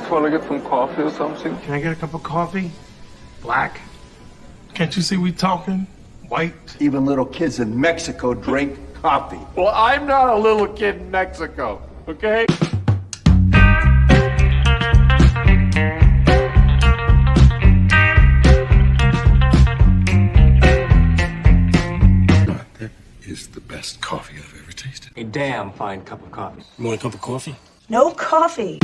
while I get some coffee or something? Can I get a cup of coffee? Black? Can't you see we talking? White? Even little kids in Mexico drink coffee. Well, I'm not a little kid in Mexico, okay? That is the best coffee I've ever tasted. A damn fine cup of coffee. You want a cup of coffee? No coffee.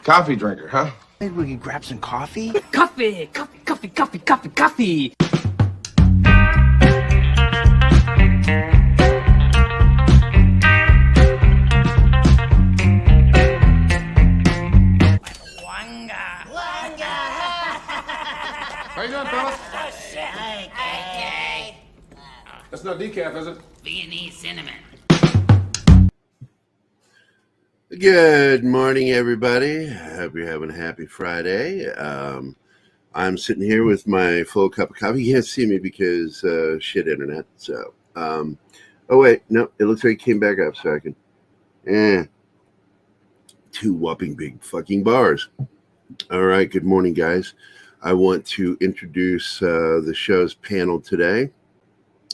Coffee drinker, huh? Maybe we can grab some coffee? Coffee! Coffee, coffee, coffee, coffee, coffee! How you doing, fellas? That's not decaf, is it? Viennese cinnamon. Good morning, everybody. I hope you're having a happy Friday. I'm sitting here with my full cup of coffee. You can't see me because shit internet. So, oh wait, no, it looks like it came back up. So I can, two whopping big fucking bars. All right, good morning, guys. I want to introduce the show's panel today.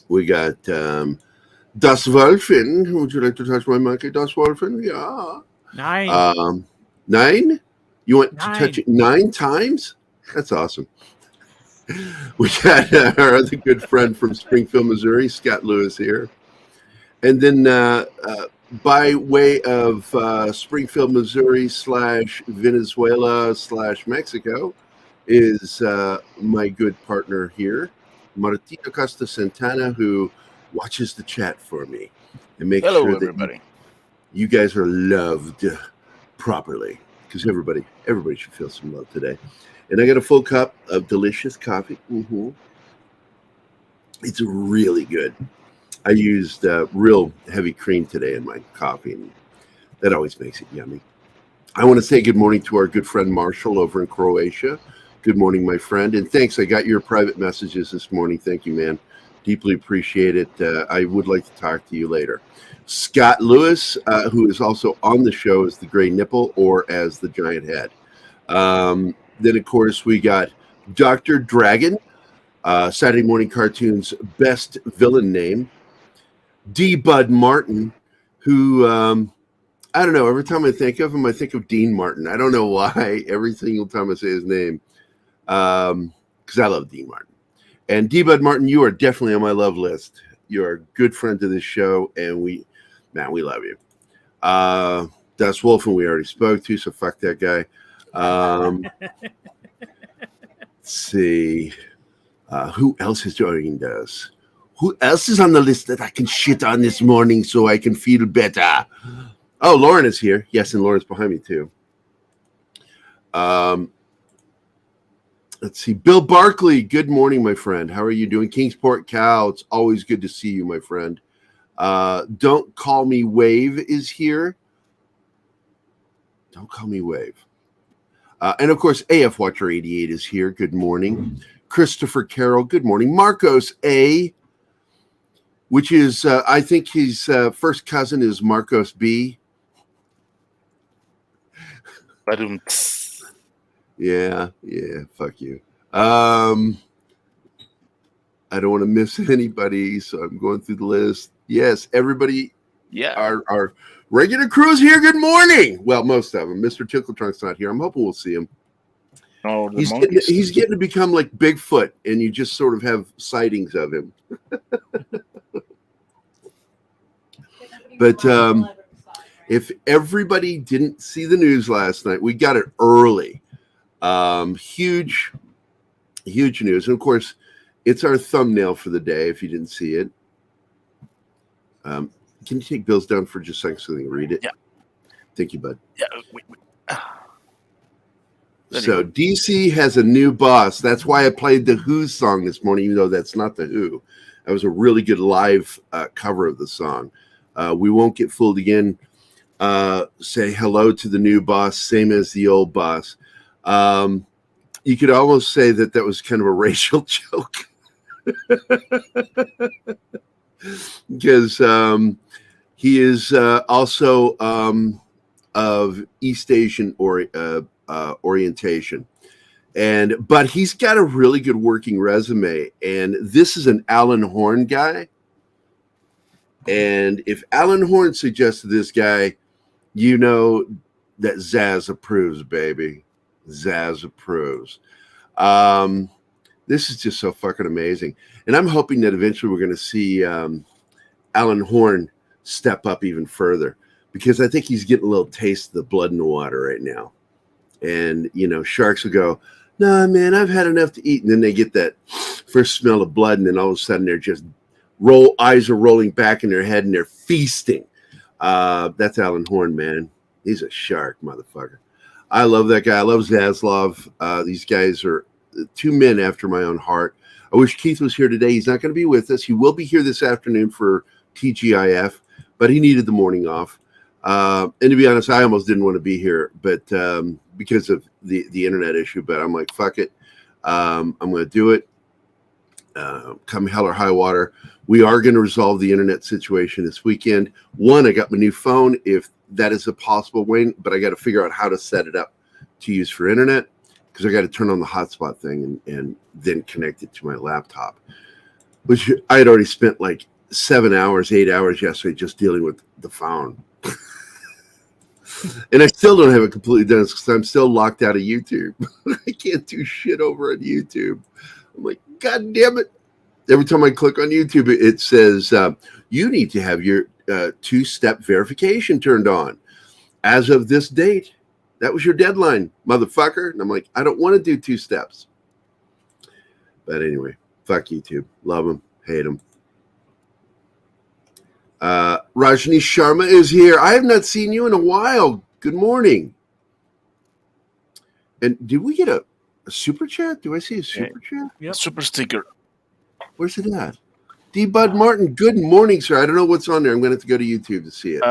We got Das Wolfen. Would you like to touch my monkey, Das Wolfen? Yeah. 9. 9? You want 9. to touch it 9 times? That's awesome. We got our other good friend from Springfield, Missouri, Scott Lewis here. And then by way of Springfield, Missouri / Venezuela / Mexico is my good partner here, Martino Costa Santana, who watches the chat for me and makes sure that everybody. you guys are loved properly, because everybody should feel some love today. And I got a full cup of delicious coffee. It's really good. I used real heavy cream today in my coffee, and that always makes it yummy. I want to say good morning to our good friend Marshall over in Croatia. Good morning, my friend, and thanks. I got your private messages this morning. Thank you, man. Deeply appreciate it. I would like to talk to you later. Scott Lewis, who is also on the show as the Gray Nipple or as the Giant Head. Then, of course, we got Dr. Dragon, Saturday Morning Cartoon's best villain name. D. Bud Martin, who, I don't know, every time I think of him, I think of Dean Martin. I don't know why every single time I say his name, because I love Dean Martin. And D. Bud Martin, you are definitely on my love list. You're a good friend to this show, and we love you. Das Wolfen we already spoke to, so fuck that guy. Let's see. Who else has joined us? Who else is on the list that I can shit on this morning so I can feel better? Oh, Lauren is here. Yes, and Lauren's behind me, too. Let's see. Bill Barkley, good morning, my friend. How are you doing? Kingsport Cal, it's always good to see you, my friend. Don't Call Me Wave is here. Don't Call Me Wave. And, of course, AF Watcher 88 is here. Good morning. Christopher Carroll, good morning. Marcos A., which is, I think his first cousin is Marcos B. Yeah, fuck you. I don't want to miss anybody, so I'm going through the list. Yes, everybody. Yeah. Our regular crew is here. Good morning. Well, most of them. Mr. Tickletrunk's not here. I'm hoping we'll see him. Oh, he's getting to become like Bigfoot, and you just sort of have sightings of him. But if everybody didn't see the news last night, we got it early. Huge news. And of course, it's our thumbnail for the day if you didn't see it. Can you take Bill's down for just a second so they can read it? Yeah. Thank you, bud. Yeah. So DC has a new boss. That's why I played the Who song this morning, even though that's not the Who. That was a really good live cover of the song. We won't get fooled again. Say hello to the new boss, same as the old boss. You could almost say that was kind of a racial joke. because he is also of East Asian orientation. But he's got a really good working resume. And this is an Alan Horn guy. And if Alan Horn suggested this guy, you know that Zaz approves, baby. Zaz approves. This is just so fucking amazing. And I'm hoping that eventually we're going to see Alan Horn step up even further, because I think he's getting a little taste of the blood in the water right now. And, you know, sharks will go, "No, man, I've had enough to eat." And then they get that first smell of blood, and then all of a sudden they're just eyes are rolling back in their head and they're feasting. That's Alan Horn, man. He's a shark, motherfucker. I love that guy. I love Zazlav. These guys are two men after my own heart. I wish Keith was here today. He's not going to be with us. He will be here this afternoon for TGIF, but he needed the morning off. And to be honest, I almost didn't want to be here, but because of the internet issue. But I'm like, fuck it. I'm going to do it. Come hell or high water. We are going to resolve the internet situation this weekend. One, I got my new phone, if that is a possible way, but I got to figure out how to set it up to use for internet, because I got to turn on the hotspot thing and then connect it to my laptop, which I had already spent like 8 hours yesterday just dealing with the phone. And I still don't have it completely done because I'm still locked out of YouTube. I can't do shit over on YouTube. I'm like, God damn it. Every time I click on YouTube, it says, you need to have your two-step verification turned on. As of this date, that was your deadline, motherfucker. And I'm like, I don't want to do 2 steps. But anyway, fuck YouTube. Love them, hate them. Rajni Sharma is here. I have not seen you in a while. Good morning. And did we get a super chat? Do I see a super chat? Yep. Super sticker. Where's it at? D. Bud Martin, good morning, sir. I don't know what's on there. I'm going to have to go to YouTube to see it.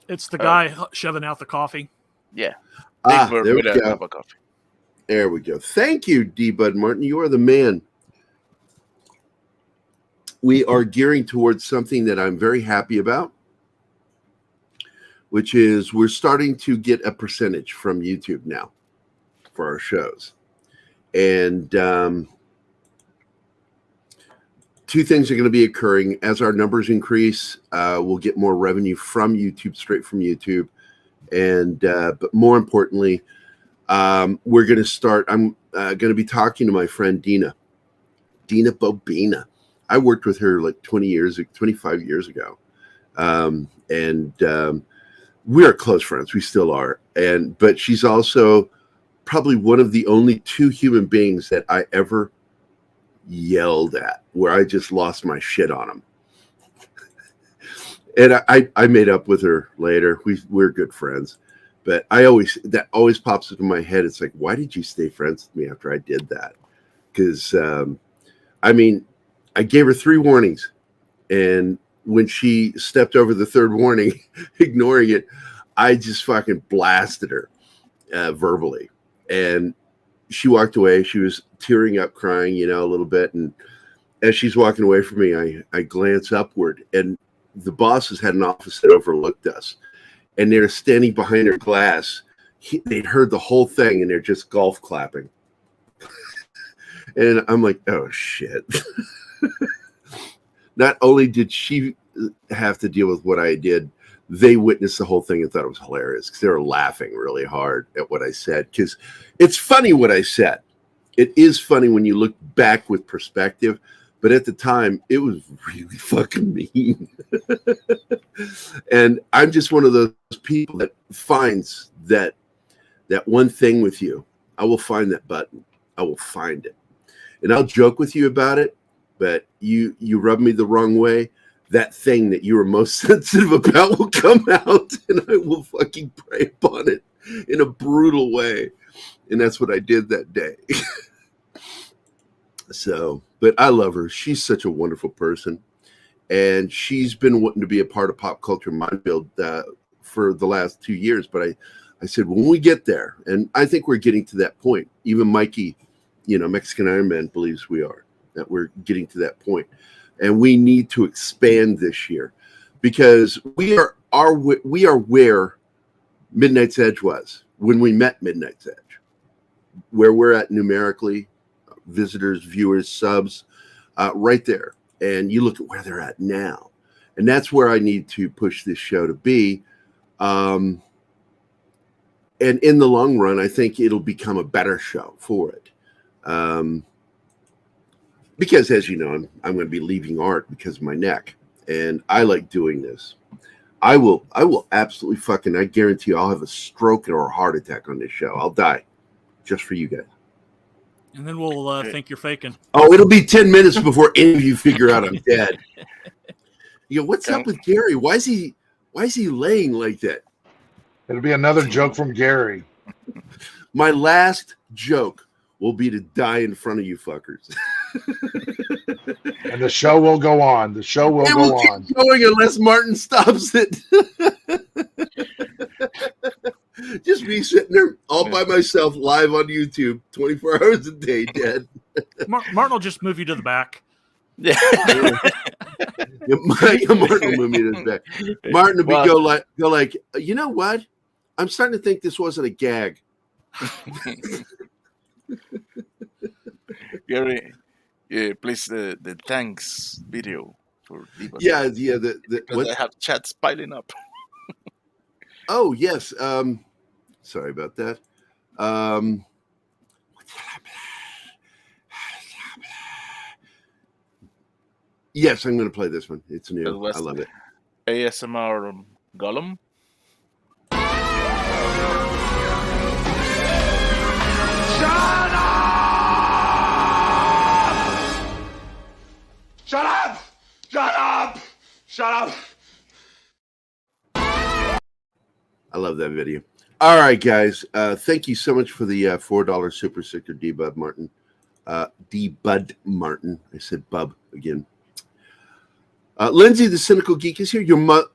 It's the guy shoving out the coffee. Yeah. There we go. Coffee. There we go. Thank you, D. Bud Martin. You are the man. We are gearing towards something that I'm very happy about, which is we're starting to get a percentage from YouTube now for our shows. And 2 things are going to be occurring. As our numbers increase, we'll get more revenue from YouTube, straight from YouTube. And but more importantly, we're going to start. I'm going to be talking to my friend Dina Bobina. I worked with her like 25 years ago. We are close friends. We still are. But she's also probably one of the only 2 human beings that I ever yelled at, where I just lost my shit on them. And I made up with her later. We're good friends. But that always pops into my head. It's like, why did you stay friends with me after I did that? Because, I gave her 3 warnings. And when she stepped over the 3rd warning, ignoring it, I just fucking blasted her verbally. And she walked away. She was tearing up, crying, a little bit. And as she's walking away from me, I glance upward, and the bosses had an office that overlooked us. And they're standing behind her glass. They'd heard the whole thing, and they're just golf clapping. And I'm like, oh, shit. Not only did she have to deal with what I did, they witnessed the whole thing and thought it was hilarious because they were laughing really hard at what I said. Because it's funny what I said. It is funny when you look back with perspective. But at the time, it was really fucking mean. And I'm just one of those people that finds that one thing with you. I will find that button. I will find it. And I'll joke with you about it. But you rub me the wrong way, that thing that you were most sensitive about will come out, and I will fucking prey upon it in a brutal way. And that's what I did that day. So, but I love her. She's such a wonderful person. And she's been wanting to be a part of Pop Culture Minefield for the last 2 years. But I said, when we get there, and I think we're getting to that point, even Mikey, Mexican Iron Man believes we are. that we're getting to that point. And we need to expand this year because we are where Midnight's Edge was when we met Midnight's Edge, where we're at numerically, visitors, viewers, subs, right there. And you look at where they're at now. And that's where I need to push this show to be. And in the long run, I think it'll become a better show for it. Because as you know, I'm going to be leaving art because of my neck. And I like doing this. I will absolutely I guarantee you I'll have a stroke or a heart attack on this show. I'll die just for you guys. And then we'll think you're faking. Oh, it'll be 10 minutes before any of you figure out I'm dead. You go, what's up with Gerry? Why is he laying like that? It'll be another joke from Gerry. My last joke will be to die in front of you fuckers. And the show will go on. The show will go on. Keep going unless Martin stops it. Just me sitting there all by myself live on YouTube 24 hours a day, dead. Martin will just move you to the back. Yeah, Martin will move me to the back. Martin will go like, you know what? I'm starting to think this wasn't a gag. Gerry, please the thanks video for Diva. Yeah. Because I have chats piling up. Oh yes. Sorry about that. Yes, I'm going to play this one. It's new. I love it. ASMR Gollum. Shut up! Shut up! Shut up! I love that video. All right, guys. Thank you so much for the $4 super sticker, D-Bud Martin. D-Bud Martin. I said bub again. Lindsay, the Cynical Geek, is here.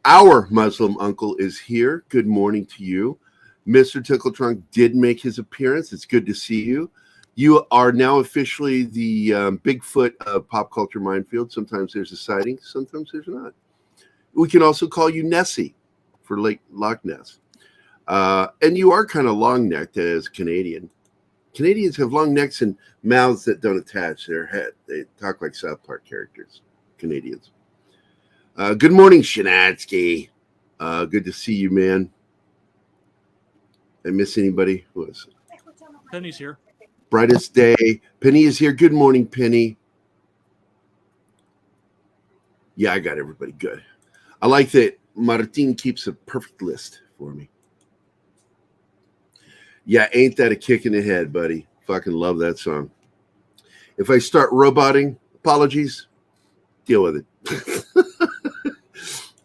Our Muslim uncle is here. Good morning to you. Mr. Tickletrunk did make his appearance. It's good to see you. You are now officially the Bigfoot of Pop Culture Minefield. Sometimes there's a sighting. Sometimes there's not. We can also call you Nessie for Lake Loch Ness. And you are kind of long-necked as Canadian. Canadians have long necks and mouths that don't attach their head. They talk like South Park characters, Canadians. Good morning, Shanatsky. Good to see you, man. I miss anybody? Who is it? Penny's here. Brightest day. Penny is here. Good morning, Penny. Yeah, I got everybody good. I like that Martin keeps a perfect list for me. Yeah, ain't that a kick in the head, buddy? Fucking love that song. If I start roboting, apologies. Deal with it.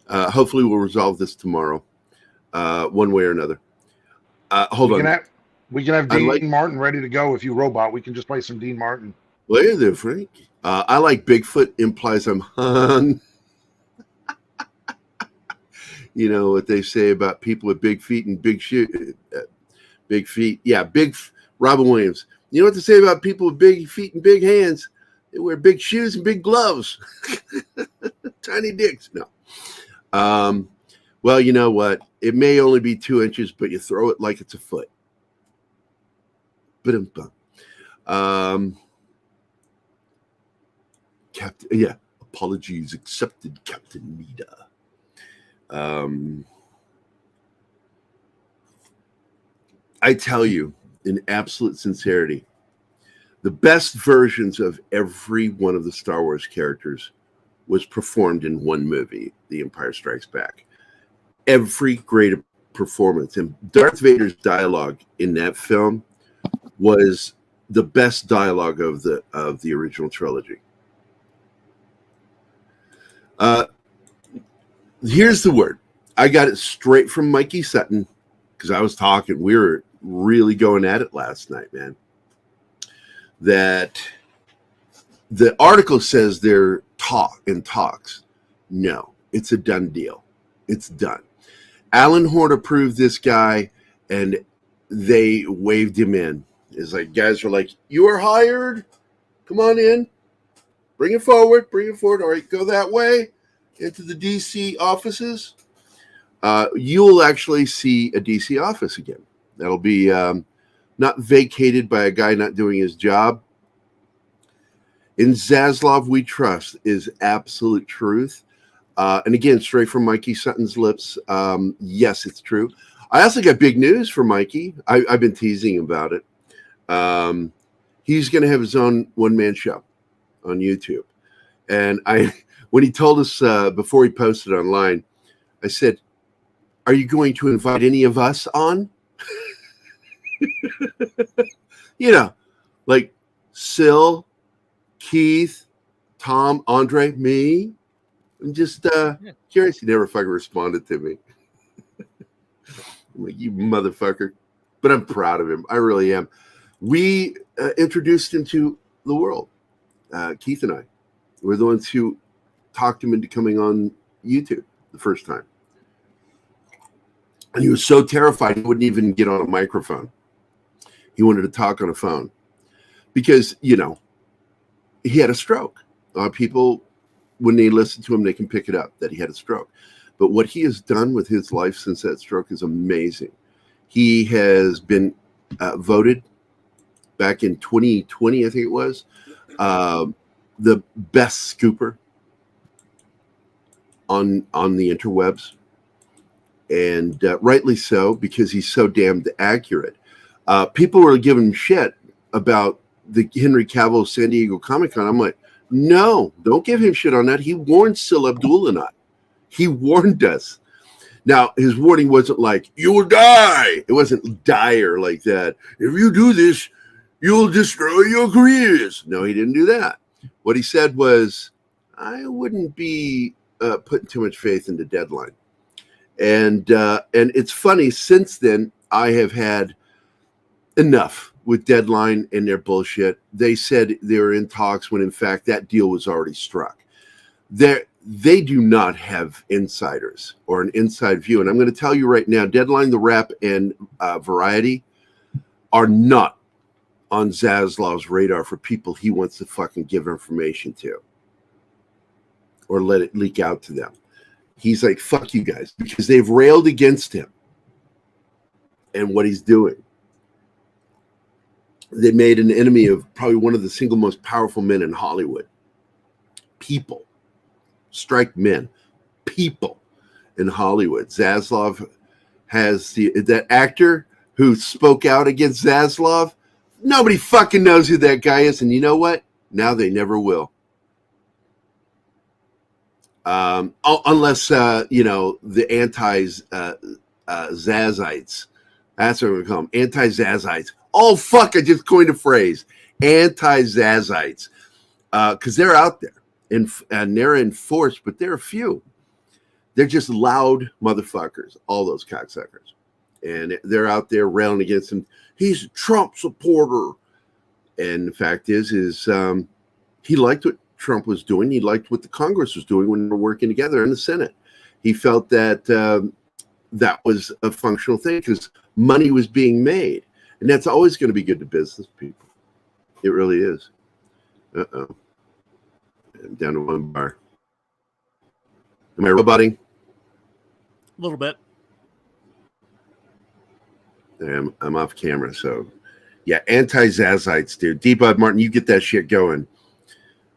Hopefully we'll resolve this tomorrow, one way or another. Hold on. We can have Dean Martin ready to go. If you robot, we can just play some Dean Martin. Well, hey there, Frank. I like Bigfoot implies I'm hung. You know what they say about people with big feet and big shoes. Big feet. Yeah, Robin Williams. You know what they say about people with big feet and big hands? They wear big shoes and big gloves. Tiny dicks. No. Well, you know what? It may only be 2 inches, but you throw it like it's a foot. Captain, yeah. Apologies accepted, Captain Nita. I tell you, in absolute sincerity, the best versions of every one of the Star Wars characters was performed in one movie, The Empire Strikes Back. Every great performance. And Darth Vader's dialogue in that film was the best dialogue of the original trilogy. Here's the word. I got it straight from Mikey Sutton because I was talking. We were really going at it last night, man. That the article says they're in talks. No, it's a done deal. It's done. Alan Horn approved this guy, and they waved him in. It's like guys are like, "You are hired. Come on in." Bring it forward. Bring it forward. All right, go that way into the DC offices. You'll actually see a DC office again. That'll be not vacated by a guy not doing his job. In Zazlav, we trust is absolute truth. And again, straight from Mikey Sutton's lips, yes, it's true. I also got big news for Mikey. I've been teasing him about it. He's going to have his own one-man show on YouTube. And when he told us before he posted online, I said, are you going to invite any of us on? You know, like Sil, Keith, Tom, Andre, me. I'm just curious. He never fucking responded to me. I'm like, you motherfucker. But I'm proud of him. I really am. We introduced him to the world. Keith and I. We're the ones who talked him into coming on YouTube the first time. And he was so terrified he wouldn't even get on a microphone. He wanted to talk on a phone. Because, you know, he had a stroke. People, when they listen to him, they can pick it up that he had a stroke. But what he has done with his life since that stroke is amazing. He has been voted back in 2020, I think it was, the best scooper on the interwebs. And rightly so, because he's so damned accurate. People were giving him shit about the Henry Cavill San Diego Comic-Con. I'm like, no, don't give him shit on that. He warned Sil Abdul and I. He warned us. Now, his warning wasn't like, you will die. It wasn't dire like that. If you do this, you'll destroy your careers. No, he didn't do that. What he said was, I wouldn't be putting too much faith into Deadline. And it's funny, since then, I have had enough with Deadline and their bullshit. They said they were in talks when, in fact, that deal was already struck. They do not have insiders or an inside view. And I'm going to tell you right now, Deadline, The Wrap, and Variety are not on Zaslav's radar for people he wants to fucking give information to or let it leak out to them. He's like, fuck you guys, because they've railed against him and what he's doing. They made an enemy of probably one of the single most powerful men in Hollywood. People. Strike men. People in Hollywood. Zazlav has that actor who spoke out against Zazlav. Nobody fucking knows who that guy is. And you know what? Now they never will. Unless, you know, the anti-Zazites. That's what we call them. Anti-Zazites. Oh, fuck, I just coined a phrase. Anti-Zazites. Because they're out there. And they're in force, but they're a few. They're just loud motherfuckers. All those cocksuckers. And they're out there railing against him. He's a Trump supporter. And the fact is he liked what Trump was doing. He liked what the Congress was doing when they were working together in the Senate. He felt that that was a functional thing because money was being made. And that's always going to be good to business people. It really is. Uh-oh. I'm down to one bar. Am I roboting? A little bit. I'm off camera, so yeah, anti-Zazites, dude. D-Bud Martin, you get that shit going.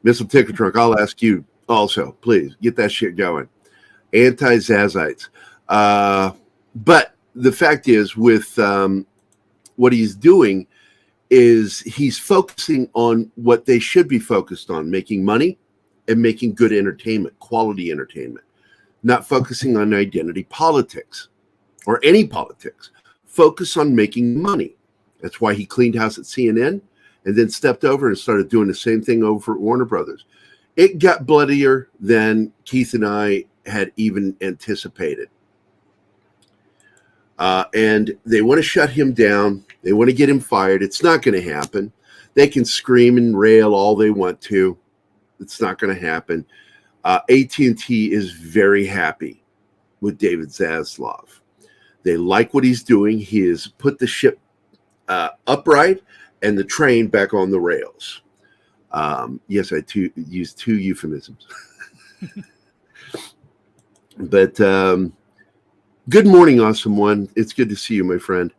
Missile Ticket Trunk, I'll ask you also, please get that shit going. Anti-Zazites. But the fact is, with what he's doing is he's focusing on what they should be focused on, making money and making good entertainment, quality entertainment, not focusing on identity politics or any politics. Focus on making money. That's why he cleaned house at CNN and then stepped over and started doing the same thing over at Warner Brothers. It got bloodier than Keith and I had even anticipated. And they want to shut him down. They want to get him fired. It's not going to happen. They can scream and rail all they want to. It's not going to happen. AT&T is very happy with David Zaslav. They like what he's doing. He has put the ship upright and the train back on the rails. Yes, I used two euphemisms. But good morning, awesome one. It's good to see you, my friend.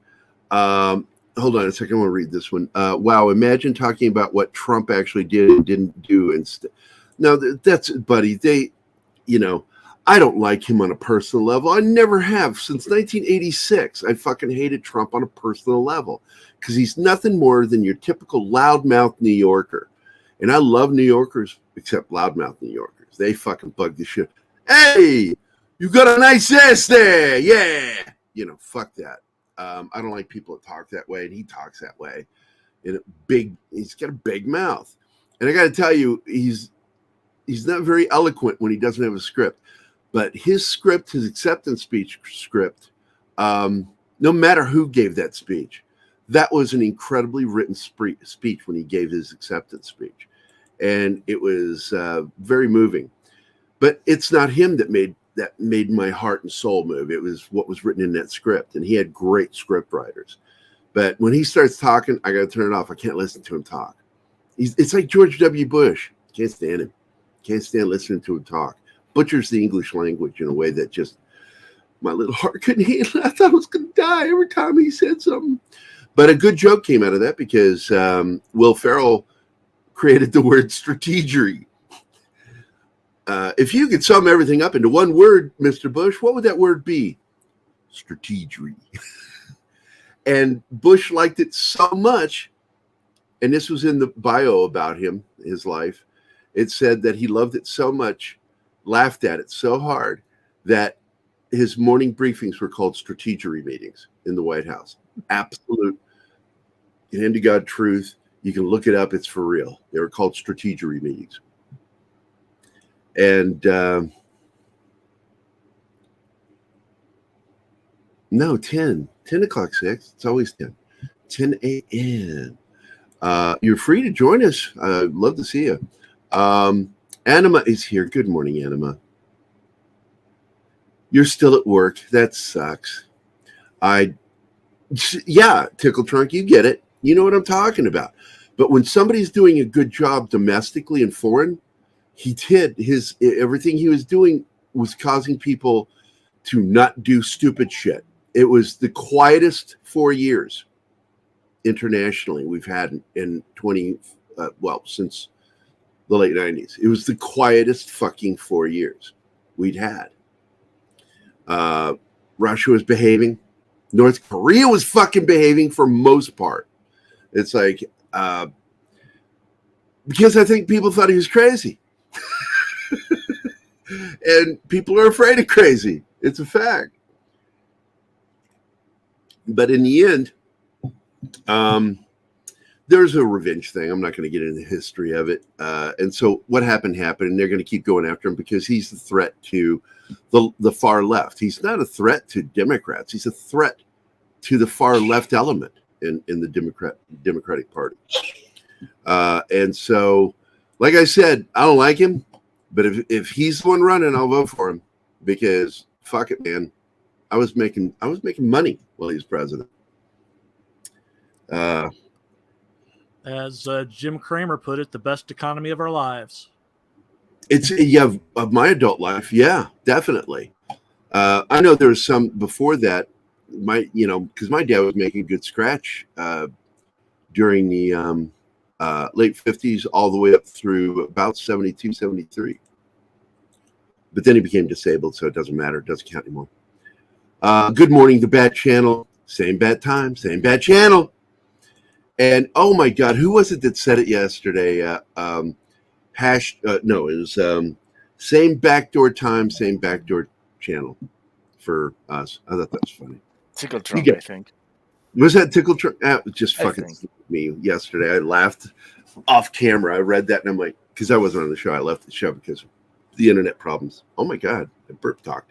Hold on a second. I want to read this one. Wow, imagine talking about what Trump actually did and didn't do instead. No, that's, buddy, I don't like him on a personal level. I never have. Since 1986, I fucking hated Trump on a personal level because he's nothing more than your typical loudmouth New Yorker. And I love New Yorkers, except loudmouth New Yorkers. They fucking bug the shit. Hey, you got a nice ass there. Yeah. Fuck that. I don't like people that talk that way, and he talks that way. And he's got a big mouth. And I got to tell you, he's not very eloquent when he doesn't have a script. But his script, his acceptance speech script, no matter who gave that speech, that was an incredibly written speech when he gave his acceptance speech. And it was very moving. But it's not him that made my heart and soul move. It was what was written in that script. And he had great script writers. But when he starts talking, I got to turn it off. I can't listen to him talk. It's like George W. Bush. Can't stand him. Can't stand listening to him talk. Butchers the English language in a way that just my little heart couldn't handle. I thought I was going to die every time he said something. But a good joke came out of that because Will Ferrell created the word strategery. If you could sum everything up into one word, Mr. Bush, what would that word be? Strategery. And Bush liked it so much, and this was in the bio about him, his life. It said that he loved it so much, laughed at it so hard, that his morning briefings were called strategery meetings in the White House. Absolute hand to God truth. You can look it up. It's for real. They were called strategery meetings. And no, 10 o'clock 6. It's always 10 a.m. You're free to join us. I'd love to see you. Anima is here. Good morning, Anima. You're still at work. That sucks. Yeah, Tickle Trunk, you get it. You know what I'm talking about. But when somebody's doing a good job domestically and foreign, everything he was doing was causing people to not do stupid shit. It was the quietest 4 years internationally we've had in since the late 90s. It was the quietest fucking 4 years we'd had. Russia was behaving. North Korea was fucking behaving for most part. It's like, because I think people thought he was crazy. And people are afraid of crazy. It's a fact. But in the end, there's a revenge thing. I'm not going to get into the history of it. And so what happened, and they're going to keep going after him because he's the threat to the far left. He's not a threat to Democrats. He's a threat to the far left element in the Democratic Party. And so, like I said, I don't like him, but if he's the one running, I'll vote for him because fuck it, man. I was making money while he was president. As Jim Cramer put it, the best economy of our lives. It's of my adult life, yeah, definitely. I know there was some before that, because my dad was making good scratch during the late 50s all the way up through about 72, 73. But then he became disabled, so it doesn't matter. It doesn't count anymore. Good morning, the Bat Channel. Same bat time, same bat channel. And oh my God, who was it that said it yesterday? It was same backdoor time, same backdoor channel for us. I thought that was funny. Tickle Trump, I think. Was that Tickle Trump? It was just fucking me yesterday. I laughed off camera. I read that and I'm like, because I wasn't on the show. I left the show because of the internet problems. Oh my God, I burp talked.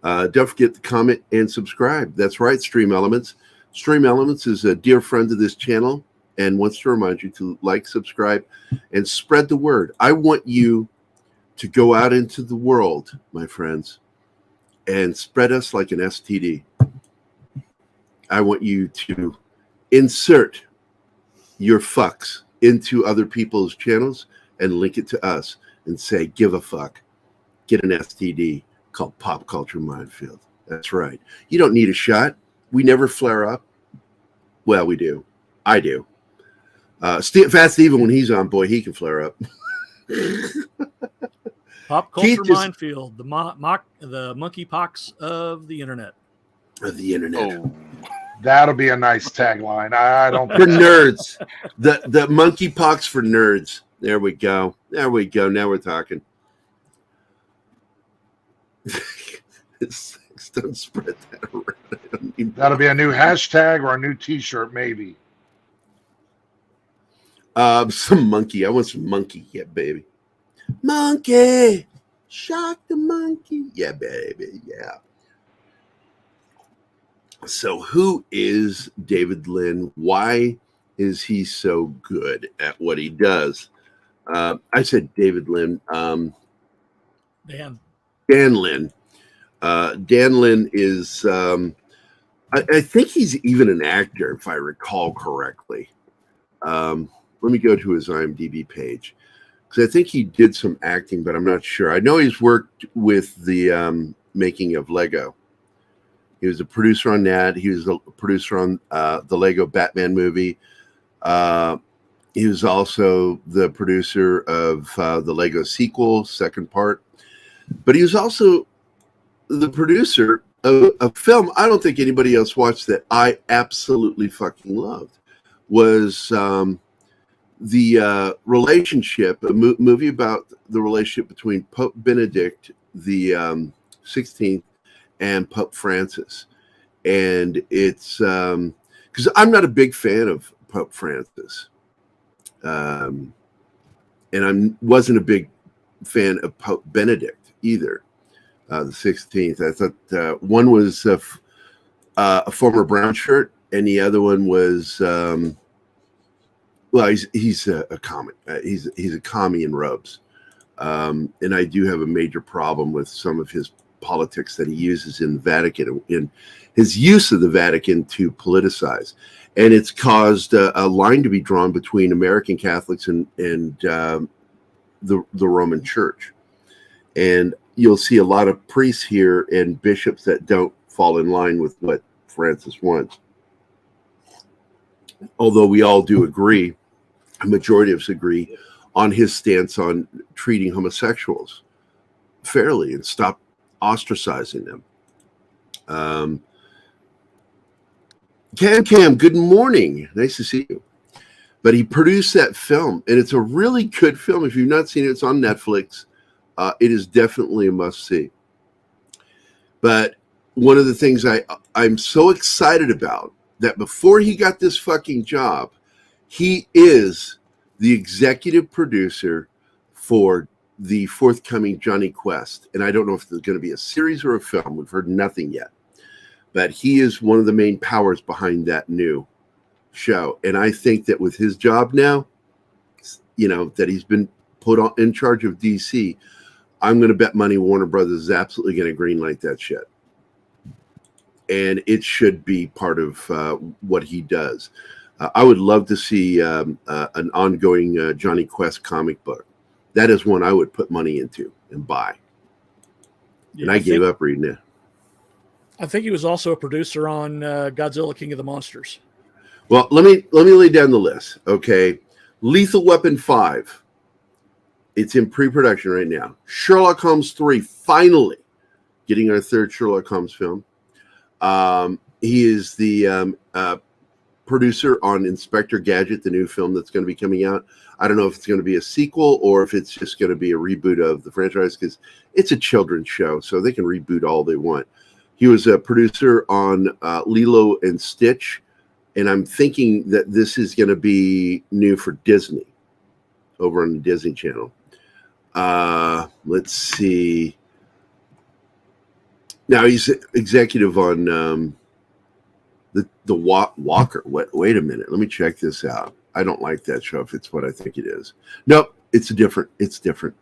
Don't forget to comment and subscribe. That's right, Stream Elements. Stream Elements is a dear friend of this channel and wants to remind you to like, subscribe, and spread the word. I want you to go out into the world, my friends, and spread us like an STD. I want you to insert your fucks into other people's channels and link it to us and say, give a fuck. Get an STD called Pop Culture Minefield. That's right. You don't need a shot. We never flare up. Well, we do. I do. Fat Steven, when he's on, boy, he can flare up. Pop culture minefield, the monkeypox of the internet. Of the internet. Oh, That'll be a nice tagline. I don't For nerds. The monkeypox for nerds. There we go. There we go. Now we're talking. Don't spread that around. That'll be a new hashtag or a new T-shirt, maybe. Some monkey. I want some monkey. Yeah, baby. Monkey. Shock the monkey. Yeah, baby. Yeah. So who is David Lin? Why is he so good at what he does? I said David Lin. Dan Lin. Dan Lin is, I think he's even an actor, if I recall correctly. Let me go to his IMDb page, because I think he did some acting, but I'm not sure. I know he's worked with the making of Lego. He was a producer on that. He was a producer on the Lego Batman movie. He was also the producer of the Lego sequel, second part. But he was also the producer of a film I don't think anybody else watched that I absolutely fucking loved. Was the relationship, a movie about the relationship between Pope Benedict the 16th and Pope Francis. And it's because I'm not a big fan of Pope Francis. And I wasn't a big fan of Pope Benedict either, the 16th. I thought one was a former brown shirt, and the other one was, well, he's a commie. He's a commie in robes. And I do have a major problem with some of his politics that he uses in the Vatican, in his use of the Vatican to politicize. And it's caused a line to be drawn between American Catholics and the Roman Church. And you'll see a lot of priests here and bishops that don't fall in line with what Francis wants. Although we all do agree, a majority of us agree on his stance on treating homosexuals fairly and stop ostracizing them. Cam, good morning. Nice to see you. But he produced that film, and it's a really good film. If you've not seen it, it's on Netflix. It is definitely a must-see. But one of the things I'm so excited about, that before he got this fucking job, he is the executive producer for the forthcoming Johnny Quest. And I don't know if there's going to be a series or a film. We've heard nothing yet. But he is one of the main powers behind that new show. And I think that with his job now, you know, that he's been put in charge of DC, I'm going to bet money Warner Brothers is absolutely going to greenlight that shit. And it should be part of what he does. I would love to see an ongoing Johnny Quest comic book. That is one I would put money into and buy. Yeah, and I gave up reading it. I think he was also a producer on Godzilla King of the Monsters. Well, let me lay down the list. Okay. Lethal Weapon 5. It's in pre-production right now. Sherlock Holmes 3, finally getting our third Sherlock Holmes film. He is the producer on Inspector Gadget, the new film that's going to be coming out. I don't know if it's going to be a sequel or if it's just going to be a reboot of the franchise, because it's a children's show, so they can reboot all they want. He was a producer on Lilo and Stitch, and I'm thinking that this is going to be new for Disney, over on the Disney Channel. Let's see. Now he's executive on the Walker. Wait a minute. Let me check this out. I don't like that show if it's what I think it is. Nope, it's different. It's different.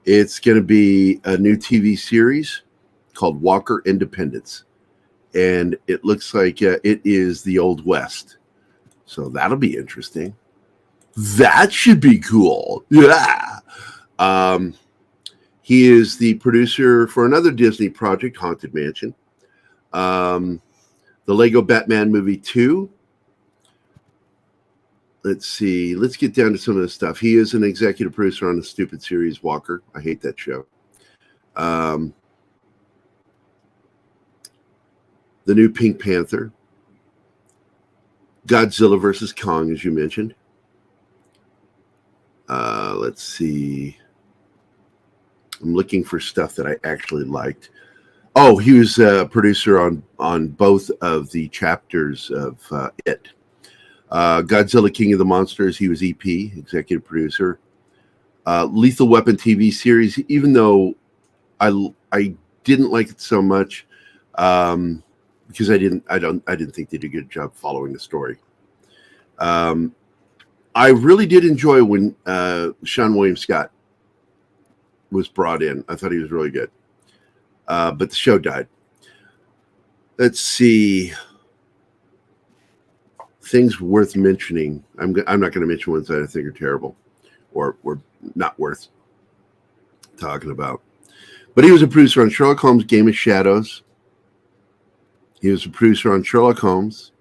It's going to be a new TV series called Walker Independence. And it looks like it is the Old West. So that'll be interesting. That should be cool. Yeah. He is the producer for another Disney project, Haunted Mansion, the Lego Batman Movie 2. Let's see. Let's get down to some of the stuff. He is an executive producer on the stupid series Walker. I hate that show. The new Pink Panther. Godzilla versus Kong, as you mentioned. Let's see. I'm looking for stuff that I actually liked. Oh, he was a producer on both of the chapters of It. Godzilla King of the Monsters, he was EP, executive producer. Lethal Weapon TV series, even though I didn't like it so much, because I didn't think they did a good job following the story. I really did enjoy when Sean William Scott was brought in. I thought he was really good. But the show died. Let's see. Things worth mentioning. I'm not going to mention ones that I think are terrible or not worth talking about. But he was a producer on Sherlock Holmes' Game of Shadows. He was a producer on Sherlock Holmes.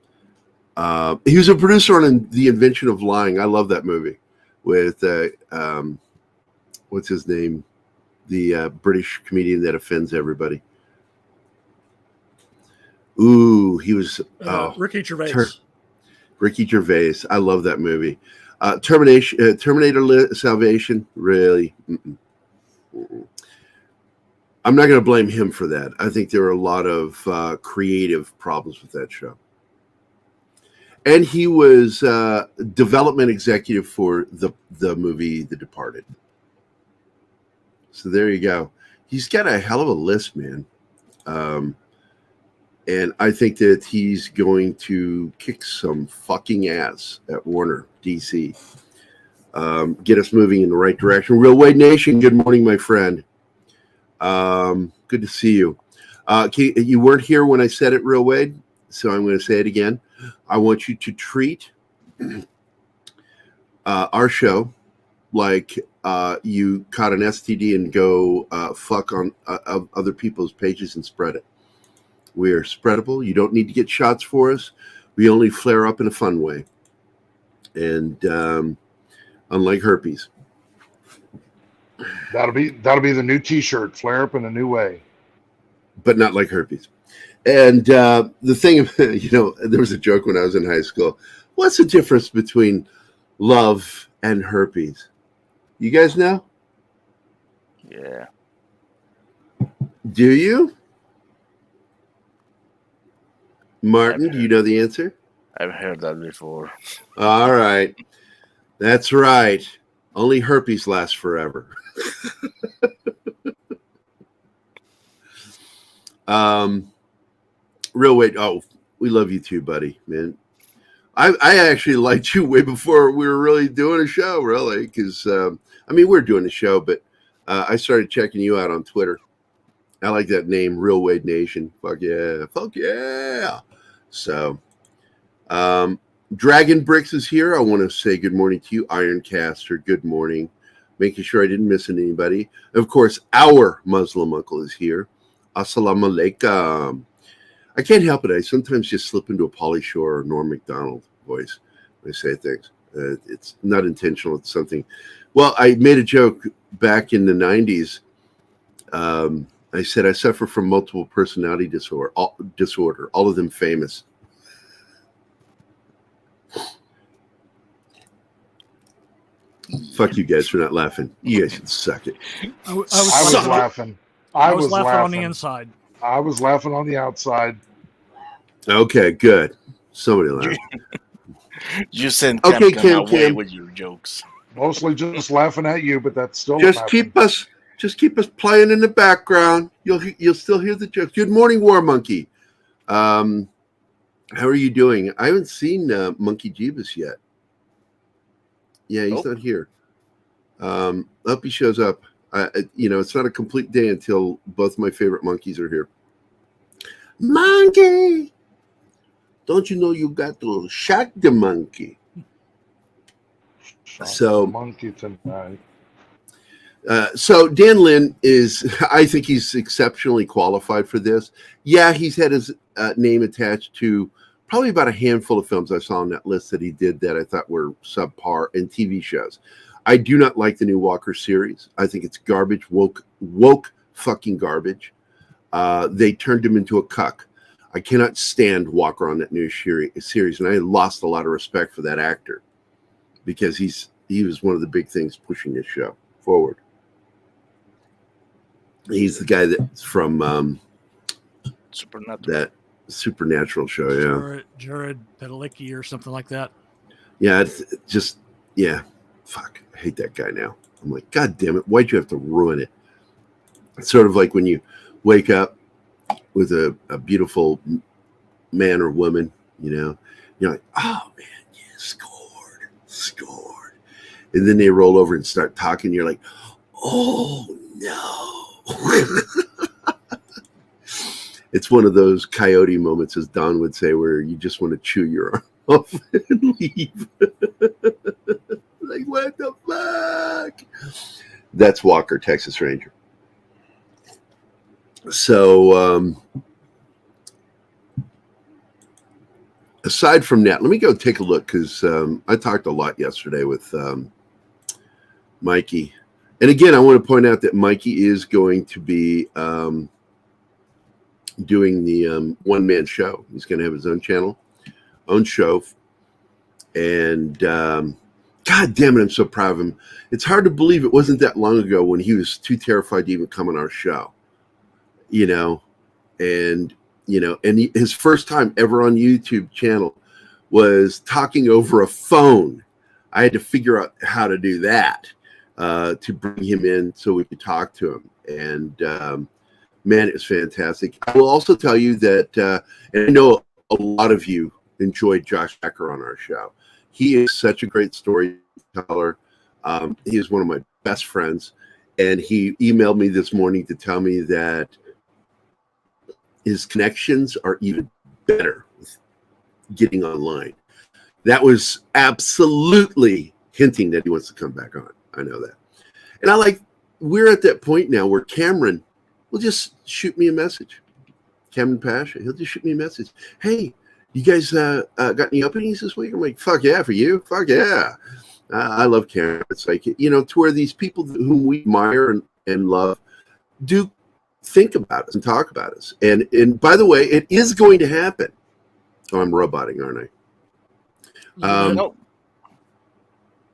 He was a producer on The Invention of Lying. I love that movie with, what's his name? The British comedian that offends everybody. Ooh, he was... Ricky Gervais. Ricky Gervais. I love that movie. Terminator Salvation. Really? Mm-mm. I'm not going to blame him for that. I think there were a lot of creative problems with that show. And he was development executive for the movie The Departed. So there you go. He's got a hell of a list, man. And I think that he's going to kick some fucking ass at Warner, DC. Get us moving in the right direction. Real Wade Nation, good morning, my friend. Good to see you. You weren't here when I said it, Real Wade, so I'm going to say it again. I want you to treat our show like you caught an STD and go fuck on other people's pages and spread it. We are spreadable. You don't need to get shots for us. We only flare up in a fun way. And unlike herpes. That'll be the new T-shirt. Flare up in a new way. But not like herpes. And the thing, there was a joke when I was in high school. What's the difference between love and herpes? You guys know? Yeah. Do you? Martin, do you know the answer? I've heard that before. All right. That's right. Only herpes lasts forever. Real Wade. Oh, we love you too, buddy, man. I actually liked you way before we were really doing a show, really, because we're doing a show, but I started checking you out on Twitter. I like that name, Real Wade Nation. Fuck yeah. So, Dragon Bricks is here. I want to say good morning to you, Ironcaster. Good morning. Making sure I didn't miss anybody. Of course, our Muslim uncle is here. Assalamu alaikum. I can't help it. I sometimes just slip into a Pauly Shore or Norm Macdonald voice when I say things. It's not intentional. It's something. Well, I made a joke back in the 90s. I said I suffer from multiple personality disorder, all of them famous. Fuck you guys for not laughing. You guys should suck it. I was laughing. I was laughing on the inside. I was laughing on the outside. Okay, good. Somebody laughed. You sent okay, Cam away Kim. with your jokes. Mostly just laughing at you, but that's still Just laughing. keep us playing in the background. You'll still hear the jokes. Good morning, War Monkey. How are you doing? I haven't seen Monkey Jeebus yet. Yeah, he's not here. Hope he shows up. It's not a complete day until both my favorite monkeys are here. Monkey! Don't you know you got to shag the monkey? So Monkey tonight. So Dan Lin is, I think he's exceptionally qualified for this. Yeah, he's had his name attached to probably about a handful of films I saw on that list that he did that I thought were subpar, and TV shows. I do not like the new Walker series. I think it's garbage, woke fucking garbage. They turned him into a cuck. I cannot stand Walker on that new series, and I lost a lot of respect for that actor because he was one of the big things pushing this show forward. He's the guy that's from that Supernatural show, yeah. Jared Padalecki or something like that. Yeah, it's just, yeah. Fuck, I hate that guy now. I'm like, God damn it, why'd you have to ruin it? It's sort of like when you wake up with a beautiful man or woman, you know, you're like, oh man, yeah, scored. And then they roll over and start talking. You're like, oh no. It's one of those coyote moments, as Don would say, where you just want to chew your arm off and leave. Like, what the fuck? That's Walker, Texas Ranger. So, aside from that, let me go take a look because I talked a lot yesterday with Mikey. And again, I want to point out that Mikey is going to be doing the one-man show. He's going to have his own channel, own show. And God damn it, I'm so proud of him. It's hard to believe it wasn't that long ago when he was too terrified to even come on our show. You know, and his first time ever on YouTube channel was talking over a phone. I had to figure out how to do that to bring him in so we could talk to him. And man, it was fantastic. I will also tell you that, and I know a lot of you enjoyed Josh Becker on our show. He is such a great storyteller. He is one of my best friends. And he emailed me this morning to tell me that his connections are even better with getting online. That was absolutely hinting that he wants to come back on. I know that. And we're at that point now where Cameron will just shoot me a message. Cameron Pasha, he'll just shoot me a message. Hey, you guys got any openings this week? I'm like, fuck yeah, for you? Fuck yeah. I love Cameron. It's like, to where these people whom we admire and love do think about us and talk about us. And by the way, it is going to happen. Oh, I'm roboting, aren't I? No.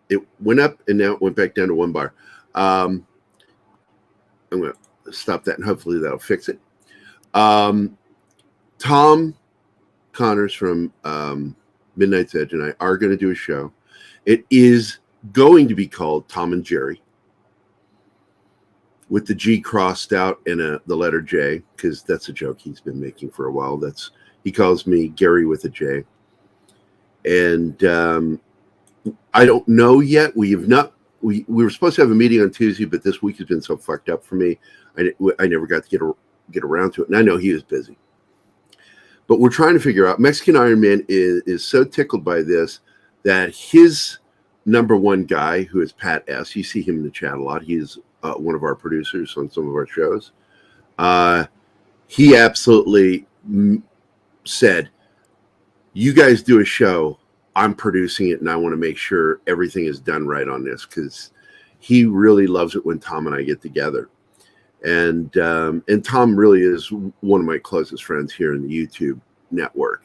It went up and now it went back down to one bar. I'm going to stop that and hopefully that'll fix it. Tom Connors from Midnight's Edge and I are going to do a show. It is going to be called Tom and Gerry, with the G crossed out and the letter J, because that's a joke he's been making for a while. He calls me Gerry with a J. And I don't know yet. We were supposed to have a meeting on Tuesday, but this week has been so fucked up for me. I never got to get around to it. And I know he was busy. But we're trying to figure out, Mexican Iron Man is so tickled by this that his number one guy, who is Pat S., you see him in the chat a lot. He is one of our producers on some of our shows. He absolutely said, you guys do a show, I'm producing it, and I want to make sure everything is done right on this, because he really loves it when Tom and I get together. And Tom really is one of my closest friends here in the YouTube network.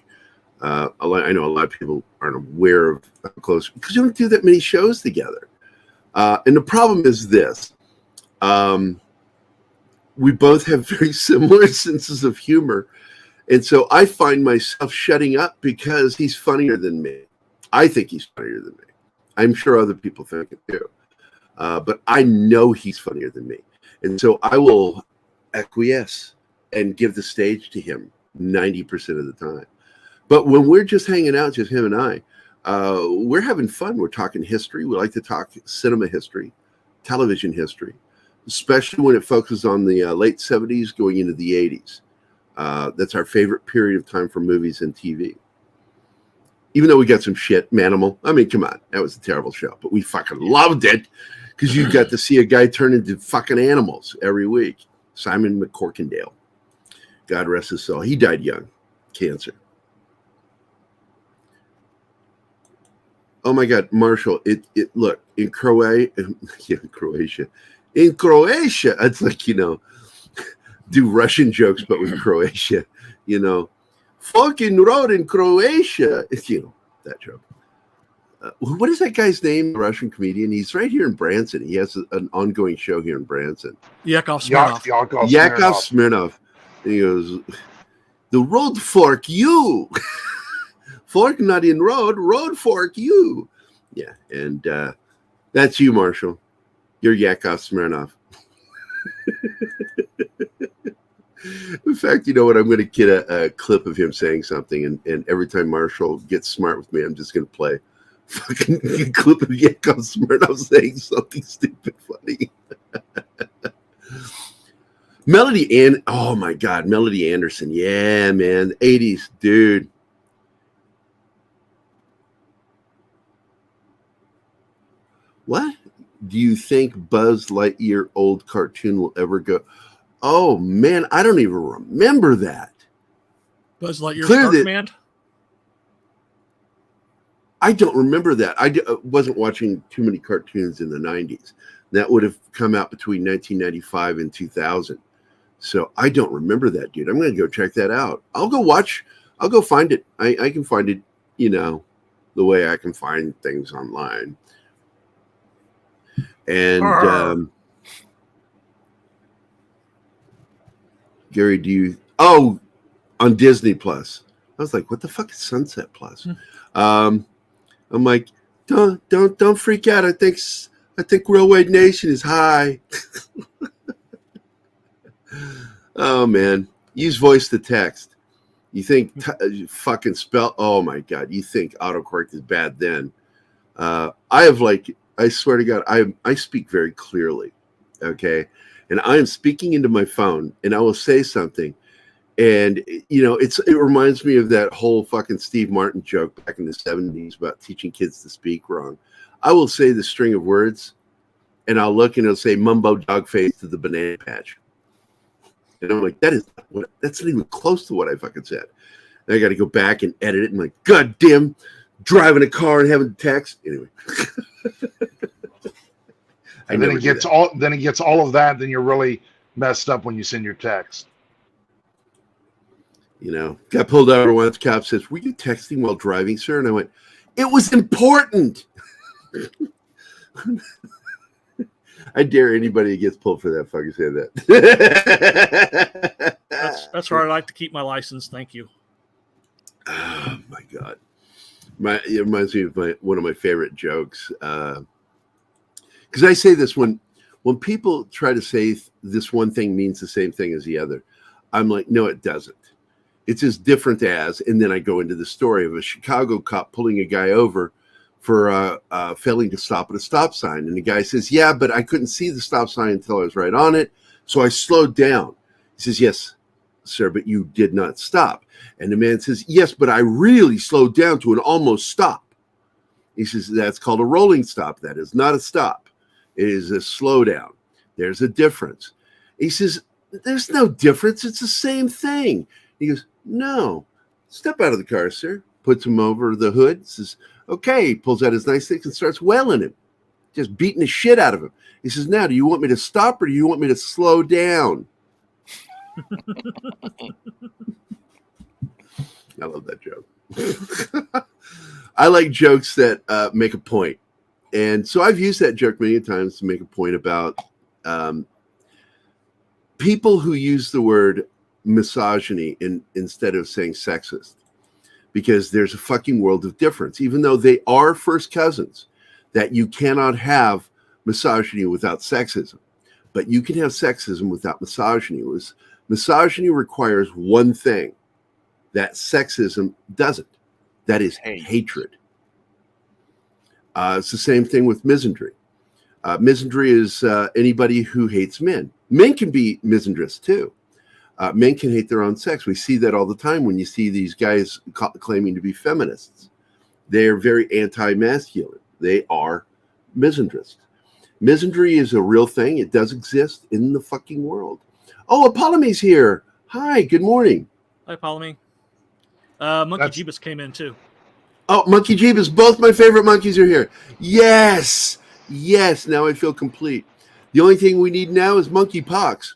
I know a lot of people aren't aware of how close, because you don't do that many shows together. And the problem is this. We both have very similar senses of humor. And so I find myself shutting up because he's funnier than me. I think he's funnier than me. I'm sure other people think it too. But I know he's funnier than me. And so I will acquiesce and give the stage to him 90% of the time. But when we're just hanging out, just him and I, we're having fun. We're talking history. We like to talk cinema history, television history, especially when it focuses on the late 70s going into the 80s. That's our favorite period of time for movies and TV. Even though we got some shit, Manimal. I mean, come on. That was a terrible show. But we fucking loved it because you got to see a guy turn into fucking animals every week. Simon McCorkindale. God rest his soul. He died young. Cancer. Oh, my God. Marshall, look, in Croatia. In Croatia, it's like, do Russian jokes, but with Croatia, fucking road in Croatia. It's, that joke. What is that guy's name? The Russian comedian. He's right here in Branson. He has an ongoing show here in Branson. Yakov Smirnoff. Yakov Smirnoff. And he goes, the road fork you. Fork not in road fork you. Yeah, and that's you, Marshall. You're Yakov Smirnoff. In fact, you know what? I'm going to get a clip of him saying something, and every time Marshall gets smart with me, I'm just going to play fucking a clip of Yakov Smirnoff saying something stupid funny. Oh my God, Melody Anderson. Yeah, man. 80s, dude. What? Do you think Buzz Lightyear old cartoon will ever go? Oh, man, I don't even remember that. Buzz Lightyear Shark Command? I don't remember that. I wasn't watching too many cartoons in the 90s. That would have come out between 1995 and 2000. So I don't remember that, dude. I'm going to go check that out. I'll go find it. I can find it, the way I can find things online. And Gerry, on Disney Plus. I was like, what the fuck is Sunset Plus? I'm like, don't freak out. I think Railway Nation is high. Oh man, use voice to text. You think fucking spell? Oh my God, you think autocorrect is bad? Then I swear to God, I speak very clearly, okay? And I am speaking into my phone, and I will say something, and it reminds me of that whole fucking Steve Martin joke back in the 70s about teaching kids to speak wrong. I will say the string of words, and I'll look and it'll say mumbo dog face to the banana patch, and I'm like, that's not even close to what I fucking said. And I got to go back and edit it, and like, God damn, driving a car and having text anyway. And then it gets all of that. Then you're really messed up when you send your text. Got pulled over once. Cop says, "Were you texting while driving, sir?" And I went, "It was important." I dare anybody that gets pulled for that fucking say that. That's where I like to keep my license. Thank you. Oh my God. It reminds me of one of my favorite jokes. Because I say this when people try to say this one thing means the same thing as the other, I'm like, no, it doesn't. It's as different as, and then I go into the story of a Chicago cop pulling a guy over for failing to stop at a stop sign. And the guy says, yeah, but I couldn't see the stop sign until I was right on it, so I slowed down. He says, yes, sir, but you did not stop. And the man says, yes, but I really slowed down to an almost stop. He says, that's called a rolling stop. That is not a stop. It is a slowdown. There's a difference. He says, there's no difference. It's the same thing. He goes, no. Step out of the car, sir. Puts him over the hood. Says, okay. He pulls out his nice stick and starts wailing him. Just beating the shit out of him. He says, now, do you want me to stop or do you want me to slow down? I love that joke. I like jokes that make a point. And so I've used that joke many times to make a point about people who use the word misogyny instead of saying sexist, because there's a fucking world of difference. Even though they are first cousins, that you cannot have misogyny without sexism, but you can have sexism without misogyny. Misogyny requires one thing that sexism doesn't. That is hatred. It's the same thing with misandry. Misandry is anybody who hates men. Men can be misandrous too. Men can hate their own sex. We see that all the time when you see these guys claiming to be feminists. They are very anti-masculine. They are misandrist. Misandry is a real thing. It does exist in the fucking world. Oh, Apollome's here. Hi, good morning. Hi, Apollo. Monkey Jeebus came in too. Oh, Monkey Jeebus, both my favorite monkeys are here. Yes. Yes, now I feel complete. The only thing we need now is monkeypox.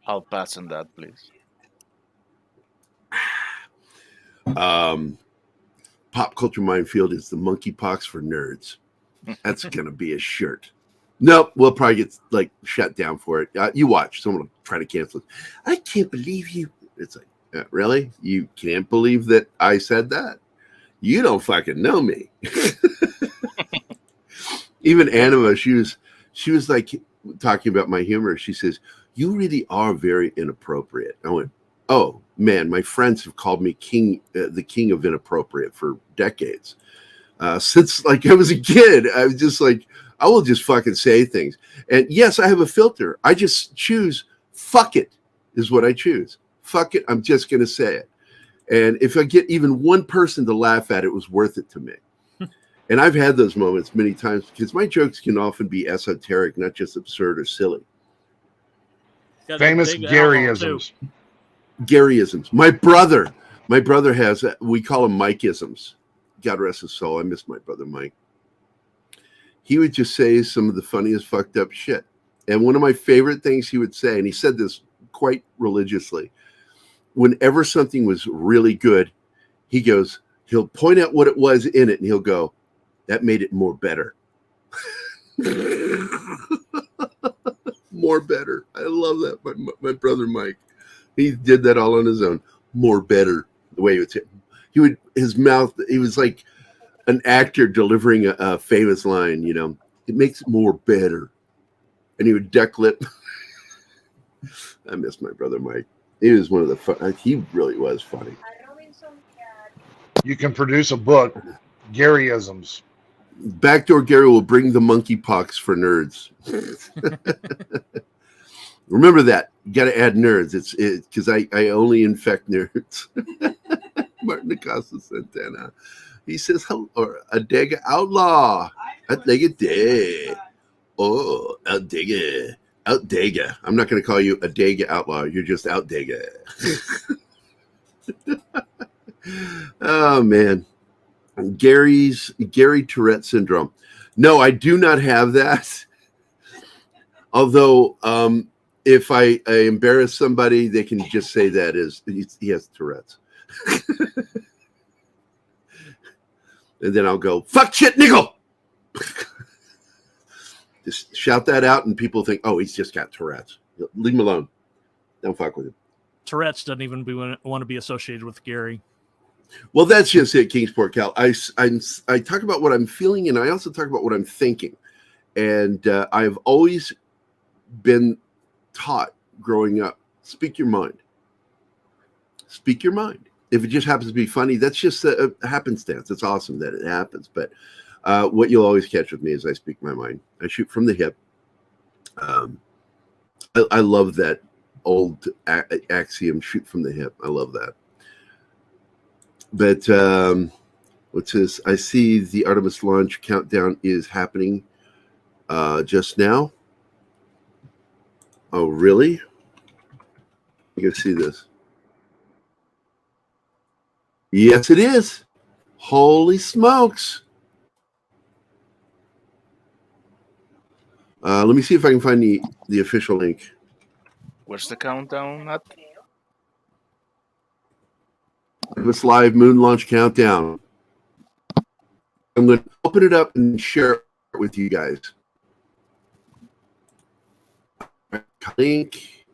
I'll pass on that, please. Pop Culture Minefield is the monkeypox for nerds. That's gonna be a shirt. Nope, we'll probably get like shut down for it. You watch, someone will try to cancel it. I can't believe you. It's like, really? You can't believe that I said that? You don't fucking know me. Even Anima, she was like talking about my humor. She says, "You really are very inappropriate." I went, "Oh man, my friends have called me the king of inappropriate for decades. Since like I was a kid, I was just like, I will just fucking say things. And yes, I have a filter. I just choose fuck it is what I choose. Fuck it. I'm just going to say it. And if I get even one person to laugh at it, it was worth it to me. And I've had those moments many times because my jokes can often be esoteric, not just absurd or silly. Famous Gerryisms. Gerryisms. My brother has, we call them Mike-isms. God rest his soul. I miss my brother Mike. He would just say some of the funniest fucked up shit. And one of my favorite things he would say, and he said this quite religiously, whenever something was really good, he'll point out what it was in it and he'll go, that made it more better. More better. I love that. My brother Mike, he did that all on his own. More better. The way he would say, his mouth, he was like an actor delivering a famous line, you know, it makes it more better. And he would duck lip. I miss my brother Mike. He was one of the he really was funny. You can produce a book, Gerryisms. Backdoor Gerry will bring the monkeypox for nerds. Remember that. You got to add nerds. It's because I only infect nerds. Martin Acosta Santana. He says, or Adega Outlaw. Adega Day. Oh, Adega. Outdega. I'm not going to call you Adega Outlaw. You're just Outdega. Oh, man. Gary Tourette syndrome. No, I do not have that. Although, if I embarrass somebody, they can just say that he has Tourette's. And then I'll go, fuck shit, nickel. Just shout that out, and people think, oh, he's just got Tourette's. Leave him alone. Don't fuck with him. Tourette's doesn't even want to be associated with Gerry. Well, that's just it, Kingsport Cal. I talk about what I'm feeling, and I also talk about what I'm thinking. And I've always been taught growing up, speak your mind. Speak your mind. If it just happens to be funny, that's just a happenstance. It's awesome that it happens. But what you'll always catch with me is I speak my mind. I shoot from the hip. I love that old axiom, shoot from the hip. I love that. But what's this? I see the Artemis launch countdown is happening just now. Oh, really? You can see this. Yes, it is. Holy smokes. Let me see if I can find the official link. Where's the countdown at? This live moon launch countdown. I'm going to open it up and share it with you guys. Link.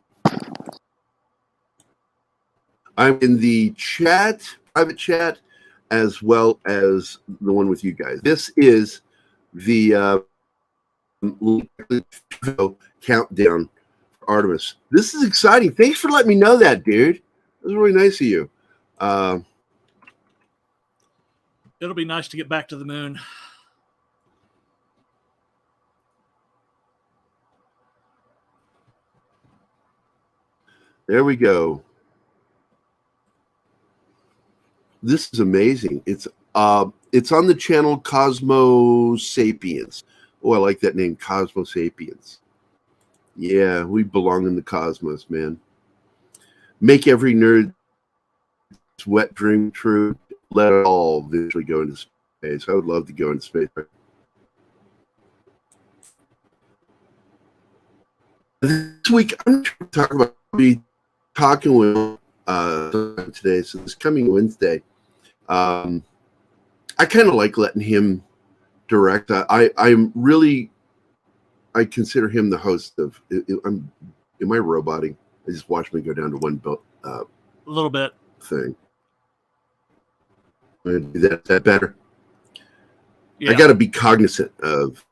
I'm in the chat, private chat, as well as the one with you guys. This is the countdown for Artemis. This is exciting. Thanks for letting me know that, dude. It was really nice of you. It'll be nice to get back to the moon. There we go. This is amazing. It's on the channel Cosmo Sapiens. Oh, I like that name, Cosmo Sapiens. Yeah, we belong in the cosmos, man. Make every nerd's wet dream true. Let it all eventually go into space. I would love to go into space. This week, I'm going to talk about talking with today. So this coming Wednesday, I kind of like letting him direct. I consider him the host of. Am I roboting? I just watched me go down to one a little bit thing. Is that better? Yeah. I got to be cognizant of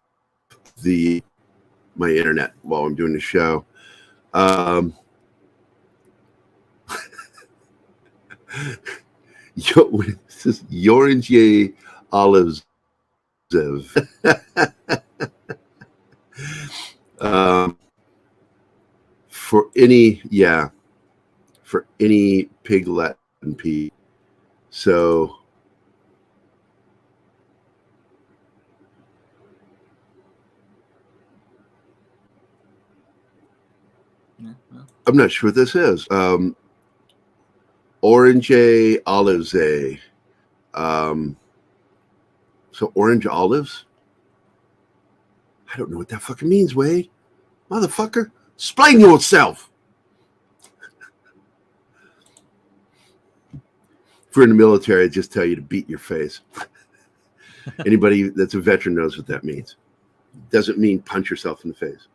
my internet while I'm doing the show. This is Orange Olives. For any piglet and pea. So I'm not sure what this is. Orange olives. So orange olives? I don't know what that fucking means, Wade. Motherfucker, explain yourself. If you're in the military, I just tell you to beat your face. Anybody that's a veteran knows what that means. Doesn't mean punch yourself in the face.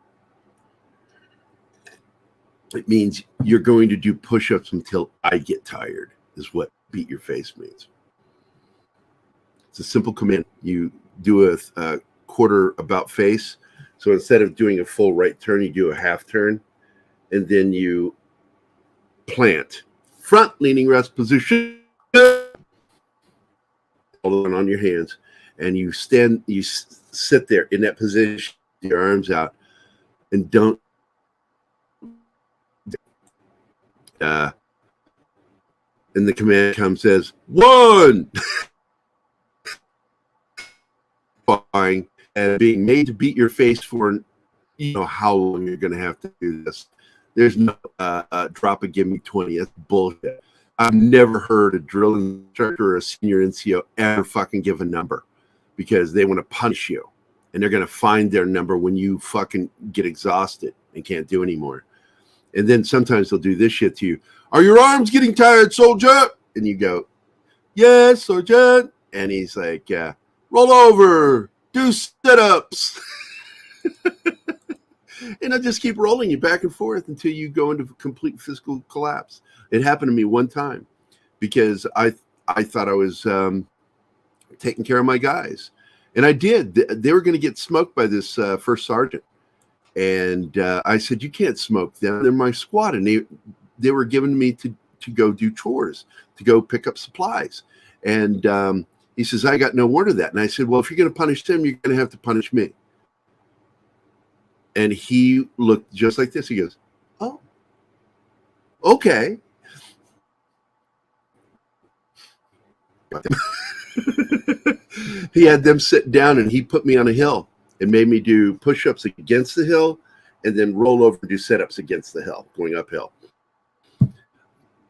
It means you're going to do push-ups until I get tired, is what beat your face means. It's a simple command. You do a quarter about face. So instead of doing a full right turn, you do a half turn, and then you plant. Front leaning rest position. Hold on your hands, and you sit there in that position, your arms out, and don't. And the command comes, says 1. And being made to beat your face for, how long you're going to have to do this. There's no drop and give me 20. That's bullshit. I've never heard a drill instructor or a senior NCO ever fucking give a number, because they want to punish you, and they're going to find their number when you fucking get exhausted and can't do anymore. And then sometimes they'll do this shit to you. Are your arms getting tired, soldier? And you go, yes, sergeant. And he's like, roll over, do sit-ups. And I just keep rolling you back and forth until you go into complete physical collapse. It happened to me one time because I thought I was taking care of my guys. And I did. They were going to get smoked by this first sergeant. And I said, you can't smoke them. They're my squad. And they were giving me to go do chores, to go pick up supplies. And he says, I got no word of that. And I said, well, if you're going to punish them, you're going to have to punish me. And he looked just like this. He goes, oh, okay. He had them sit down, and he put me on a hill and made me do push-ups against the hill and then roll over and do sit-ups against the hill, going uphill.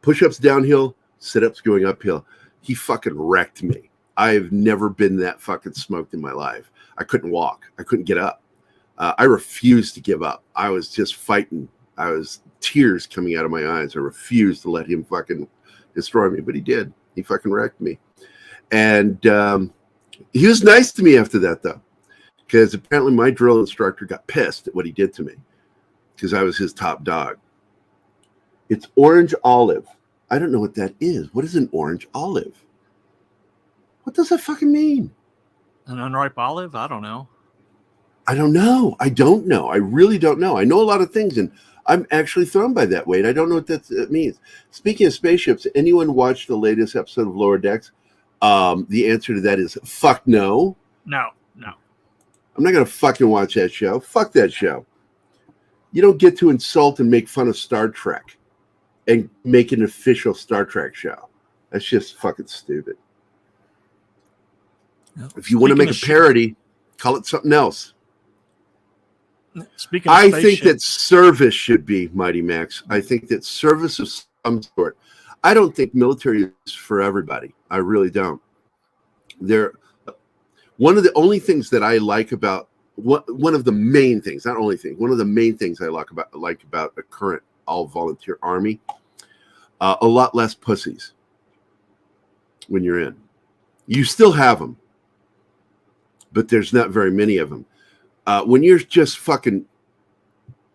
Push-ups downhill, sit-ups going uphill. He fucking wrecked me. I've never been that fucking smoked in my life. I couldn't walk. I couldn't get up. I refused to give up. I was just fighting. I was tears coming out of my eyes. I refused to let him fucking destroy me, but he did. He fucking wrecked me. And he was nice to me after that, though, because apparently my drill instructor got pissed at what he did to me because I was his top dog. It's orange olive. I don't know what that is. What is an orange olive? What does that fucking mean? An unripe olive? I don't know. I don't know. I don't know. I really don't know. I know a lot of things, and I'm actually thrown by that, Wade. I don't know what that means. Speaking of spaceships, anyone watch the latest episode of Lower Decks? The answer to that is fuck no. No. I'm not going to fucking watch that show. Fuck that show. You don't get to insult and make fun of Star Trek and make an official Star Trek show. That's just fucking stupid. Well, If you want to speaking make of a parody, call it something else. Speaking of I think spaceship, that service should be Mighty Max. I think that service of some sort. I don't think military is for everybody. I really don't. They're one of the only things that I like about one of the main things, not only thing, one of the main things I like about a current all volunteer army. A lot less pussies when you're in. You still have them, but there's not very many of them. When you're just fucking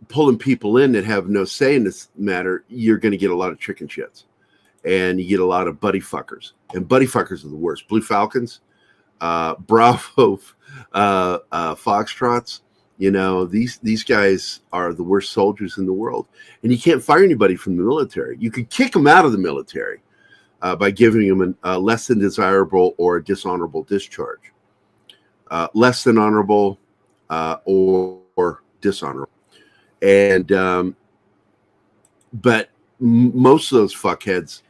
pulling people in that have no say in this matter, you're going to get a lot of chicken shits, and you get a lot of buddy fuckers. And buddy fuckers are the worst. Blue Falcons, Bravo, Foxtrots. You know, these guys are the worst soldiers in the world, and you can't fire anybody from the military. You could kick them out of the military by giving them a less than desirable or a dishonorable discharge. Less than honorable or dishonorable. And but most of those fuckheads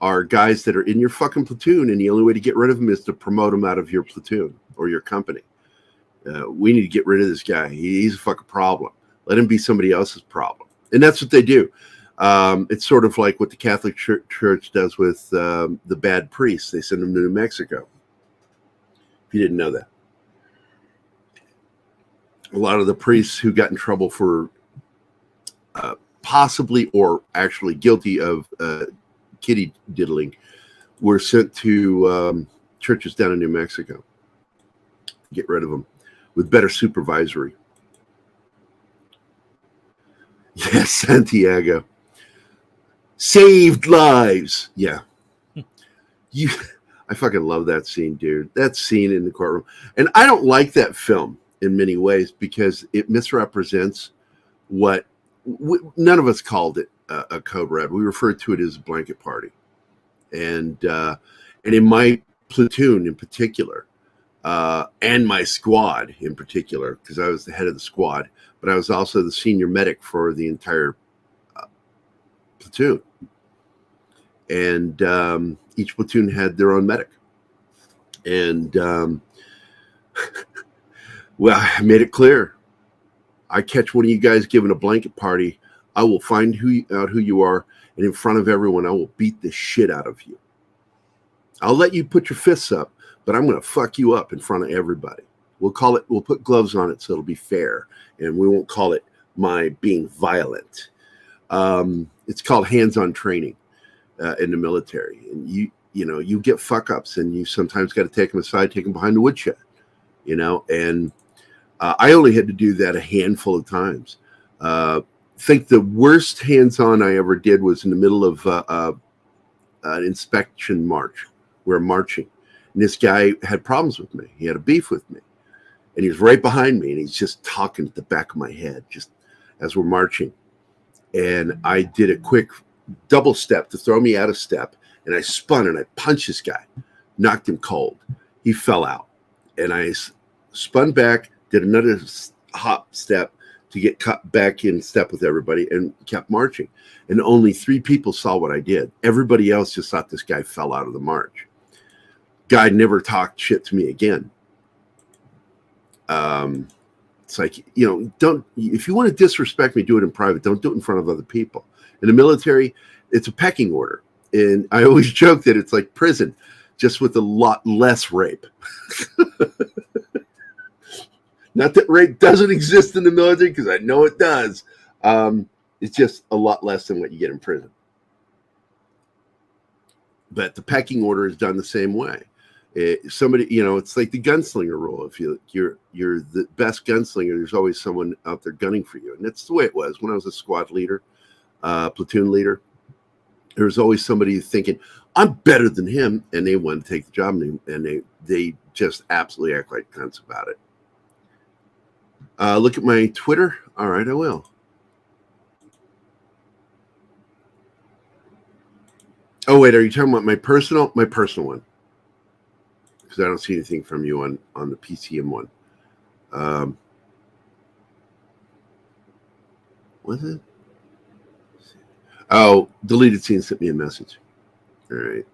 are guys that are in your fucking platoon, and the only way to get rid of them is to promote them out of your platoon or your company. We need to get rid of this guy. He's a fucking problem. Let him be somebody else's problem. And that's what they do. It's sort of like what the Catholic Church does with the bad priests. They send them to New Mexico. If you didn't know that. A lot of the priests who got in trouble for possibly or actually guilty of kitty diddling were sent to churches down in New Mexico. Get rid of them with better supervisory. Yes, Santiago. Saved lives. Yeah. I fucking love that scene, dude. That scene in the courtroom. And I don't like that film in many ways because it misrepresents what none of us called it a code red. We referred to it as a blanket party. And in my platoon in particular, and my squad in particular, because I was the head of the squad, but I was also the senior medic for the entire platoon. And each platoon had their own medic. And well, I made it clear. I catch one of you guys giving a blanket party, I will find out who you are, and in front of everyone, I will beat the shit out of you. I'll let you put your fists up, but I'm going to fuck you up in front of everybody. We'll put gloves on it so it'll be fair, and we won't call it my being violent. It's called hands-on training in the military. And you get fuck-ups, and you sometimes got to take them aside, take them behind the woodshed, and I only had to do that a handful of times. I think the worst hands-on I ever did was in the middle of an inspection march. We're marching. And this guy had problems with me. He had a beef with me. And he was right behind me, and he's just talking at the back of my head, just as we're marching. And I did a quick double step to throw me out of step, and I spun, and I punched this guy, knocked him cold. He fell out. And I spun back, did another hop step to get cut back in step with everybody, and kept marching. And only 3 people saw what I did. Everybody else just thought this guy fell out of the march. Guy never talked shit to me again. It's like, don't, if you want to disrespect me, do it in private. Don't do it in front of other people. In the military, it's a pecking order. And I always joke that it's like prison, just with a lot less rape. Not that rape doesn't exist in the military, because I know it does. It's just a lot less than what you get in prison. But the pecking order is done the same way. Somebody, it's like the gunslinger rule. If you're the best gunslinger, there's always someone out there gunning for you. And that's the way it was when I was a squad leader, platoon leader. There was always somebody thinking, I'm better than him, and they wanted to take the job, and they just absolutely act like cunts about it. Look at my Twitter. All right, I will. Oh, wait, are you talking about my personal one? Because I don't see anything from you on the PCM one. Was it? Oh, deleted scene sent me a message. All right.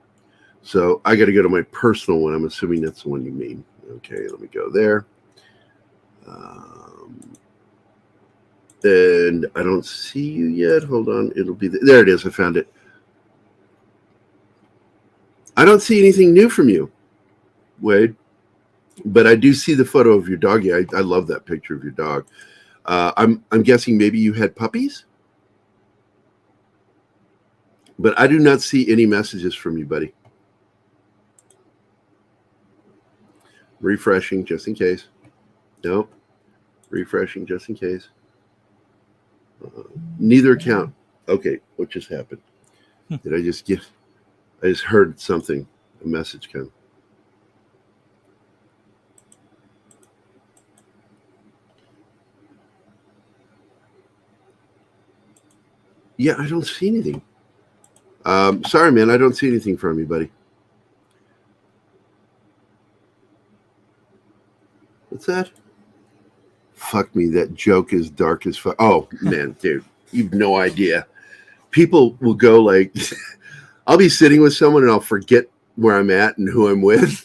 So I got to go to my personal one. I'm assuming that's the one you mean. Okay, let me go there. And I don't see you yet. Hold on. It'll be there. It is. I found it. I don't see anything new from you, Wade. But I do see the photo of your doggy. I love that picture of your dog. I'm guessing maybe you had puppies? But I do not see any messages from you, buddy. Refreshing just in case. Nope. Refreshing just in case. Neither account. Okay, what just happened? Did I just get... I just heard something, a message come. Yeah, I don't see anything. Sorry, man, I don't see anything from you, buddy. What's that? Fuck me, that joke is dark as fuck. Oh, man, dude, you've no idea. People will go like... I'll be sitting with someone and I'll forget where I'm at and who I'm with.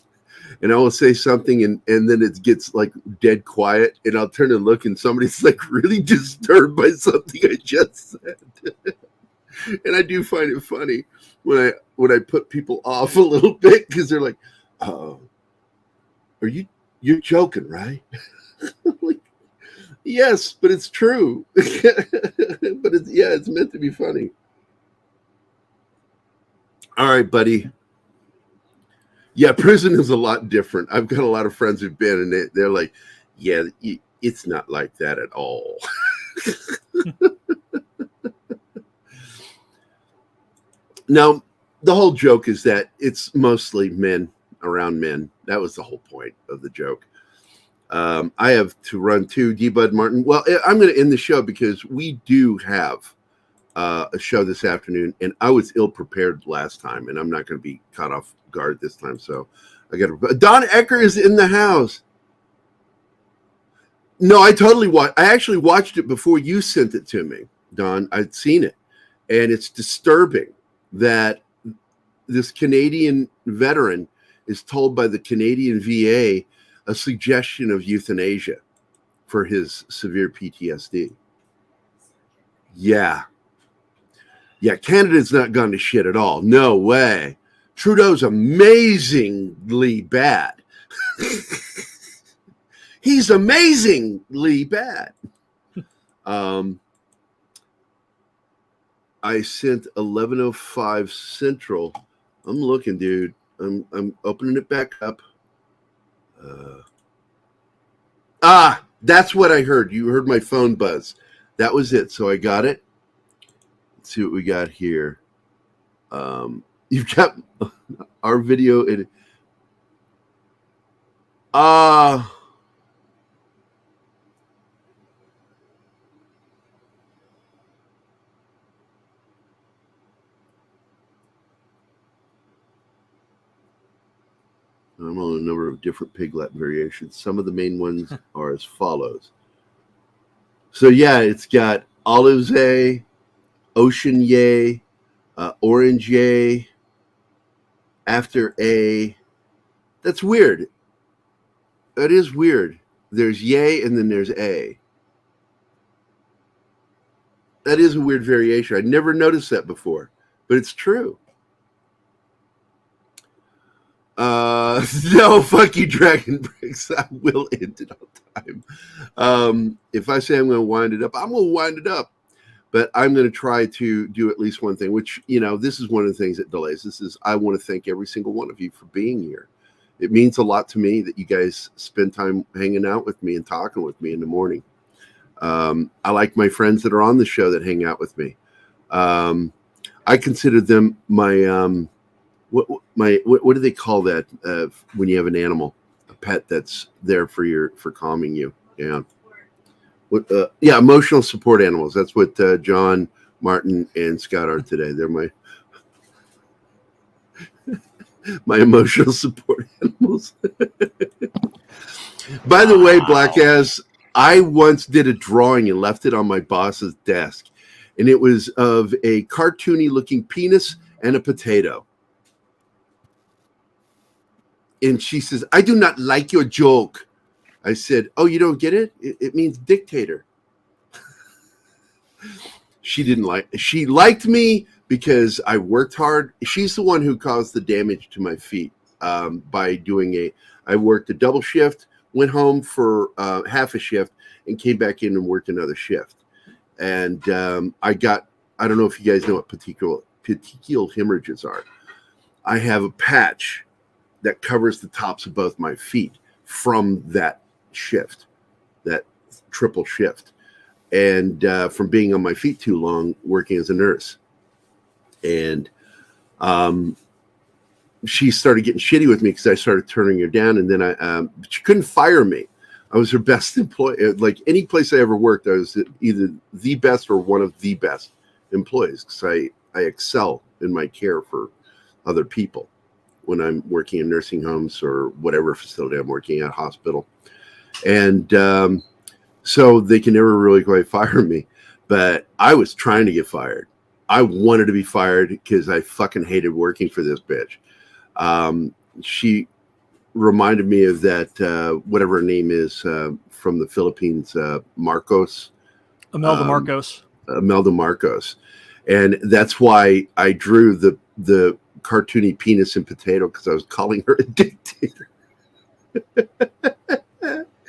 And I will say something and then it gets like dead quiet. And I'll turn and look and somebody's like really disturbed by something I just said. And I do find it funny when I put people off a little bit because they're like, "Oh, you're joking, right?" I'm like, yes, but it's true. But it's meant to be funny. All right, buddy. Yeah, prison is a lot different. I've got a lot of friends who've been, and they're like, yeah, it's not like that at all. Now, the whole joke is that it's mostly men around men. That was the whole point of the joke. I have to run to D-Bud Martin. Well, I'm going to end the show because we do have a show this afternoon, and I was ill-prepared last time, and I'm not going to be caught off guard this time, so I got to... Don Ecker is in the house. No, I actually watched it before you sent it to me, Don. I'd seen it, and it's disturbing that this Canadian veteran is told by the Canadian VA a suggestion of euthanasia for his severe PTSD. Yeah, Canada's not gone to shit at all. No way. Trudeau's amazingly bad. He's amazingly bad. I sent 11:05 Central. I'm looking, dude. I'm opening it back up. That's what I heard. You heard my phone buzz. That was it. So I got it. Let's see what we got here. You've got our video in. I'm on a number of different Piglet variations. Some of the main ones are as follows. So yeah, it's got olives A, ocean yay, orange yay, after A. That's weird. That is weird. There's yay and then there's A. That is a weird variation. I'd never noticed that before, but it's true. No, fuck you, Dragon Bricks. I will end it on time. If I say I'm going to wind it up, I'm going to wind it up. But I'm going to try to do at least one thing, which, this is one of the things that delays. This is, I want to thank every single one of you for being here. It means a lot to me that you guys spend time hanging out with me and talking with me in the morning. I like my friends that are on the show that hang out with me. I consider them my... What do they call that when you have an animal, a pet that's there for calming you? Yeah. Emotional support animals. That's what John, Martin, and Scott are today. They're my emotional support animals. By the way, Black Ass, I once did a drawing and left it on my boss's desk, and it was of a cartoony looking penis and a potato. And she says, I do not like your joke. I said, oh, you don't get it? It means dictator. She liked me because I worked hard. She's the one who caused the damage to my feet by I worked a double shift, went home for half a shift, and came back in and worked another shift. And I don't know if you guys know what petechial hemorrhages are. I have a patch that covers the tops of both my feet from that shift, that triple shift. And from being on my feet too long, working as a nurse. And she started getting shitty with me because I started turning her down. And then she couldn't fire me. I was her best employee. Like any place I ever worked, I was either the best or one of the best employees because I excel in my care for other people when I'm working in nursing homes or whatever facility I'm working at, hospital. And so they can never really quite fire me. But I was trying to get fired. I wanted to be fired because I fucking hated working for this bitch. She reminded me of that, whatever her name is, from the Philippines, Marcos. Imelda Marcos. Imelda Marcos. And that's why I drew the cartoony penis and potato, because I was calling her a dictator.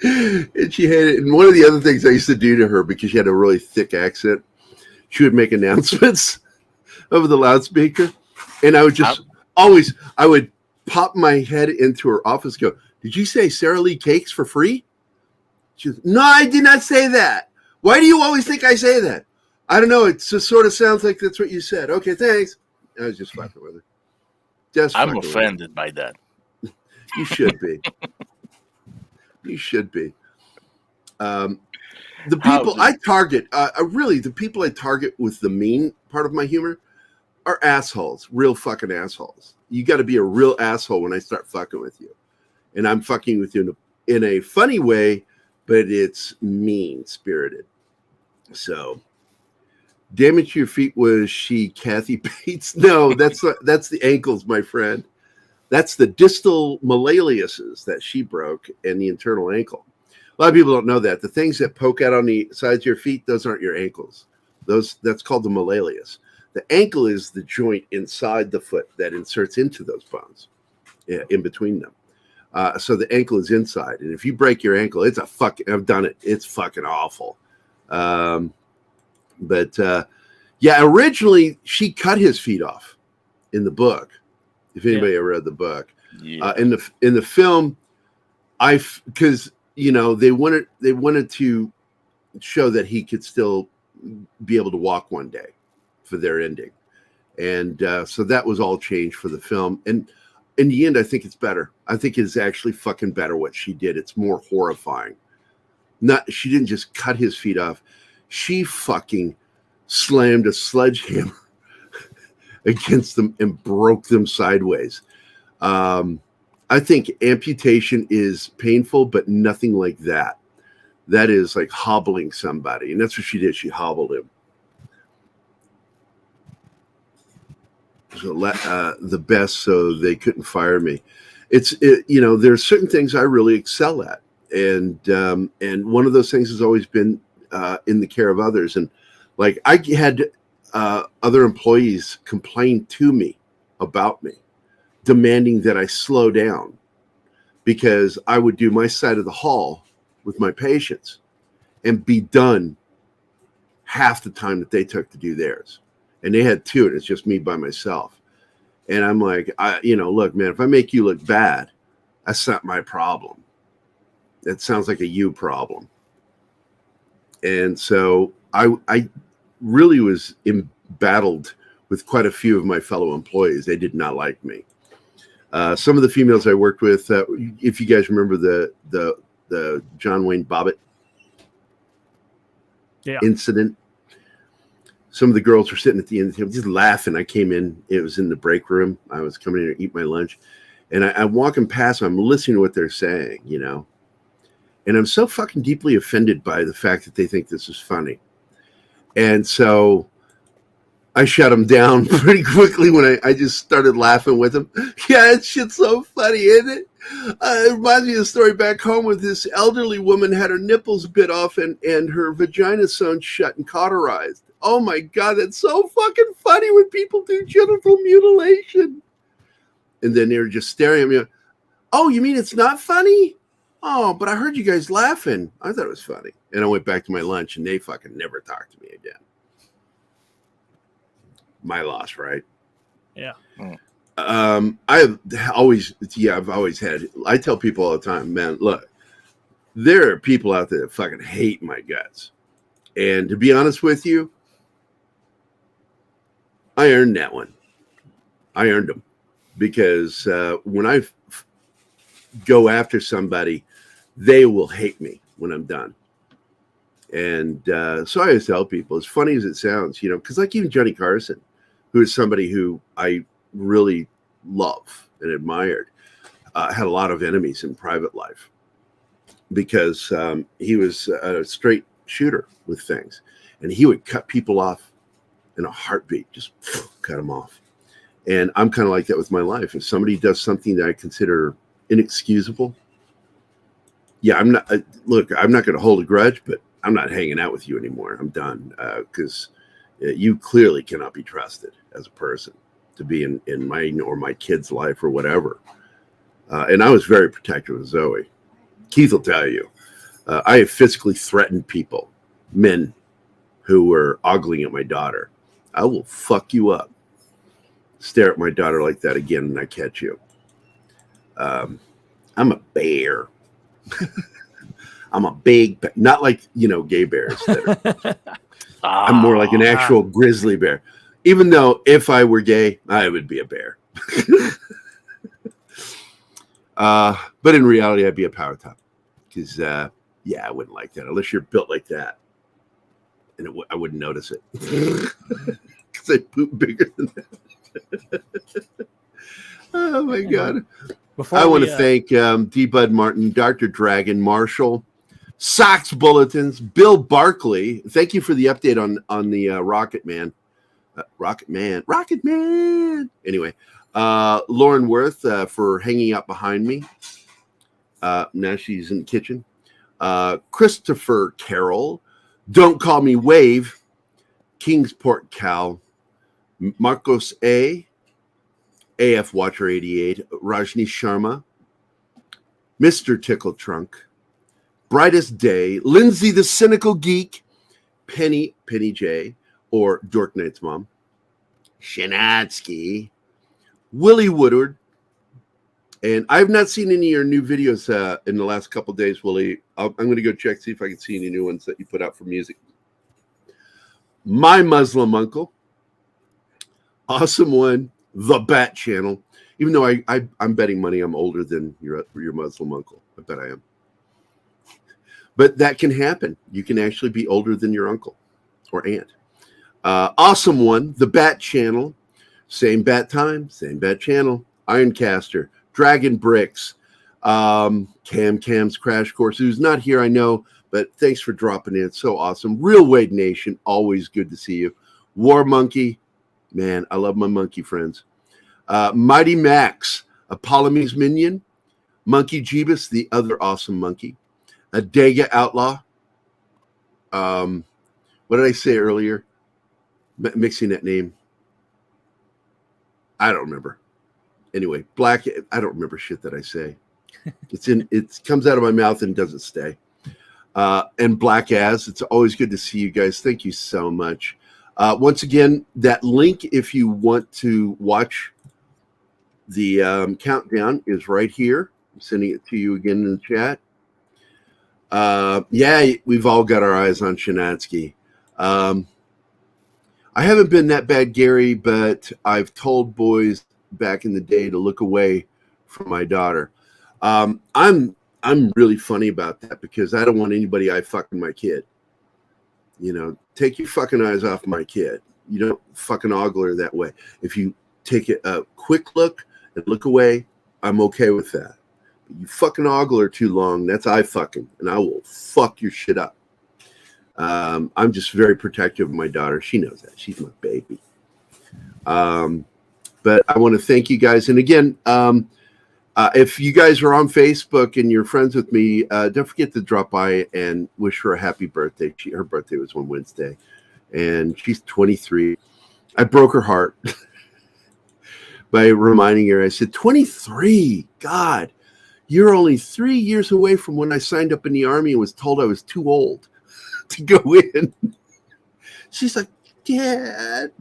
And she hated it. And one of the other things I used to do to her, because she had a really thick accent, she would make announcements over the loudspeaker. And I would just I would pop my head into her office and go, did you say Sara Lee cakes for free? She goes, no, I did not say that. Why do you always think I say that? I don't know. It just sort of sounds like that's what you said. Okay, thanks. I was just fucking with her. I'm offended by that. You should be. You should be. The people I target, the people I target with the mean part of my humor are assholes, real fucking assholes. You got to be a real asshole when I start fucking with you. And I'm fucking with you in a funny way, but it's mean-spirited. So, damage to your feet, was she Kathy Bates? No, that's the ankles, my friend. That's the distal malleoluses that she broke and the internal ankle. A lot of people don't know that. The things that poke out on the sides of your feet, those aren't your ankles. That's called the malleolus. The ankle is the joint inside the foot that inserts into those bones, in between them. So the ankle is inside. And if you break your ankle, I've done it. It's fucking awful. Originally she cut his feet off in the book. If anybody ever read the book, in the film, because they wanted to show that he could still be able to walk one day for their ending, and so that was all changed for the film. And in the end, I think it's better. I think it's actually fucking better what she did. It's more horrifying. She didn't just cut his feet off; she fucking slammed a sledgehammer against them and broke them sideways. I think amputation is painful, but nothing like that. That is like hobbling somebody, and that's what she did. She hobbled him. So the best, so they couldn't fire me. There's certain things I really excel at, and one of those things has always been in the care of others. And like I had other employees complain to me about me, demanding that I slow down because I would do my side of the hall with my patients and be done half the time that they took to do theirs. And they had two, and it's just me by myself. And I'm like, look, man, if I make you look bad, that's not my problem. That sounds like a you problem. And so I really was embattled with quite a few of my fellow employees. They did not like me. Some of the females I worked with, if you guys remember the John Wayne Bobbitt incident, some of the girls were sitting at the end of the table just laughing. I came in, it was in the break room. I was coming in to eat my lunch, and I'm walking past them. I'm listening to what they're saying, and I'm so fucking deeply offended by the fact that they think this is funny. And so I shut them down pretty quickly when I just started laughing with them. Yeah, that shit's so funny, isn't it? It reminds me of the story back home with this elderly woman had her nipples bit off and her vagina sewn shut and cauterized. Oh my God, that's so fucking funny when people do genital mutilation. And then they were just staring at me. Oh, you mean it's not funny? Oh, but I heard you guys laughing. I thought it was funny. And I went back to my lunch and they fucking never talked to me again. My loss, right? Yeah. I've always had, I tell people all the time, man, look, there are people out there that fucking hate my guts. And to be honest with you, I earned that one. I earned them because when I go after somebody, they will hate me when I'm done. And so I always tell people, as funny as it sounds, because like even Johnny Carson, who is somebody who I really love and admired, had a lot of enemies in private life because he was a straight shooter with things, and he would cut people off in a heartbeat, just cut them off. And I'm kind of like that with my life. If somebody does something that I consider inexcusable, yeah, I'm not going to hold a grudge, but I'm not hanging out with you anymore. I'm done because you clearly cannot be trusted as a person to be in mine or my kid's life or whatever. And I was very protective of Zoe. Keith will tell you, I have physically threatened people, men who were ogling at my daughter. I will fuck you up. Stare at my daughter like that again and I catch you. I'm a bear. I'm a big, not like, gay bears. I'm more like an actual grizzly bear. Even though if I were gay, I would be a bear. But in reality, I'd be a power top. Because, I wouldn't like that. Unless you're built like that. And I wouldn't notice it. Because I poop bigger than that. Oh, my God. I want to thank D. Bud Martin, Dr. Dragon, Marshall, Sox Bulletins, Bill Barkley. Thank you for the update on the Rocket Man. Rocket Man. Anyway, Lauren Worth for hanging out behind me. Now she's in the kitchen. Christopher Carroll, Don't Call Me Wave, Kingsport Cal, Marcos A. AF Watcher 88, Rajni Sharma, Mr. Tickle Trunk, Brightest Day, Lindsay the Cynical Geek, Penny J, or Dork Knight's mom, Shanatsky, Willie Woodward, and I've not seen any of your new videos in the last couple days, Willie. I'm going to go check, see if I can see any new ones that you put out for music. My Muslim Uncle, Awesome One, The Bat Channel, even though I'm betting money I'm older than your Muslim uncle. I bet I am. But that can happen. You can actually be older than your uncle or aunt. Awesome One, The Bat Channel, same bat time, same bat channel, Ironcaster, Dragon Bricks, Cam's Crash Course, who's not here, I know, but thanks for dropping in. It's so awesome. Real Wade Nation, always good to see you. War Monkey, man, I love my monkey friends. Mighty Max, a Polymies Minion, Monkey Jeebus, the other awesome monkey, a Dega Outlaw. What did I say earlier? Mixing that name. I don't remember. Anyway, Black, I don't remember shit that I say. It comes out of my mouth and doesn't stay. And Black As, it's always good to see you guys. Thank you so much. Once again, that link, if you want to watch the countdown, is right here. I'm sending it to you again in the chat. We've all got our eyes on Shanatsky. I haven't been that bad, Gary, but I've told boys back in the day to look away from my daughter. I'm really funny about that because I don't want anybody fucking my kid. Take your fucking eyes off my kid. You don't fucking ogle her that way. If you take a quick look and look away, I'm okay with that. But you fucking ogle her too long, that's fucking, and I will fuck your shit up. I'm just very protective of my daughter. She knows that. She's my baby. But I want to thank you guys. And again, If you guys are on Facebook and you're friends with me, don't forget to drop by and wish her a happy birthday. Her birthday was on Wednesday, and she's 23. I broke her heart by reminding her. I said, 23, God, you're only 3 years away from when I signed up in the Army and was told I was too old to go in. She's like, Dad.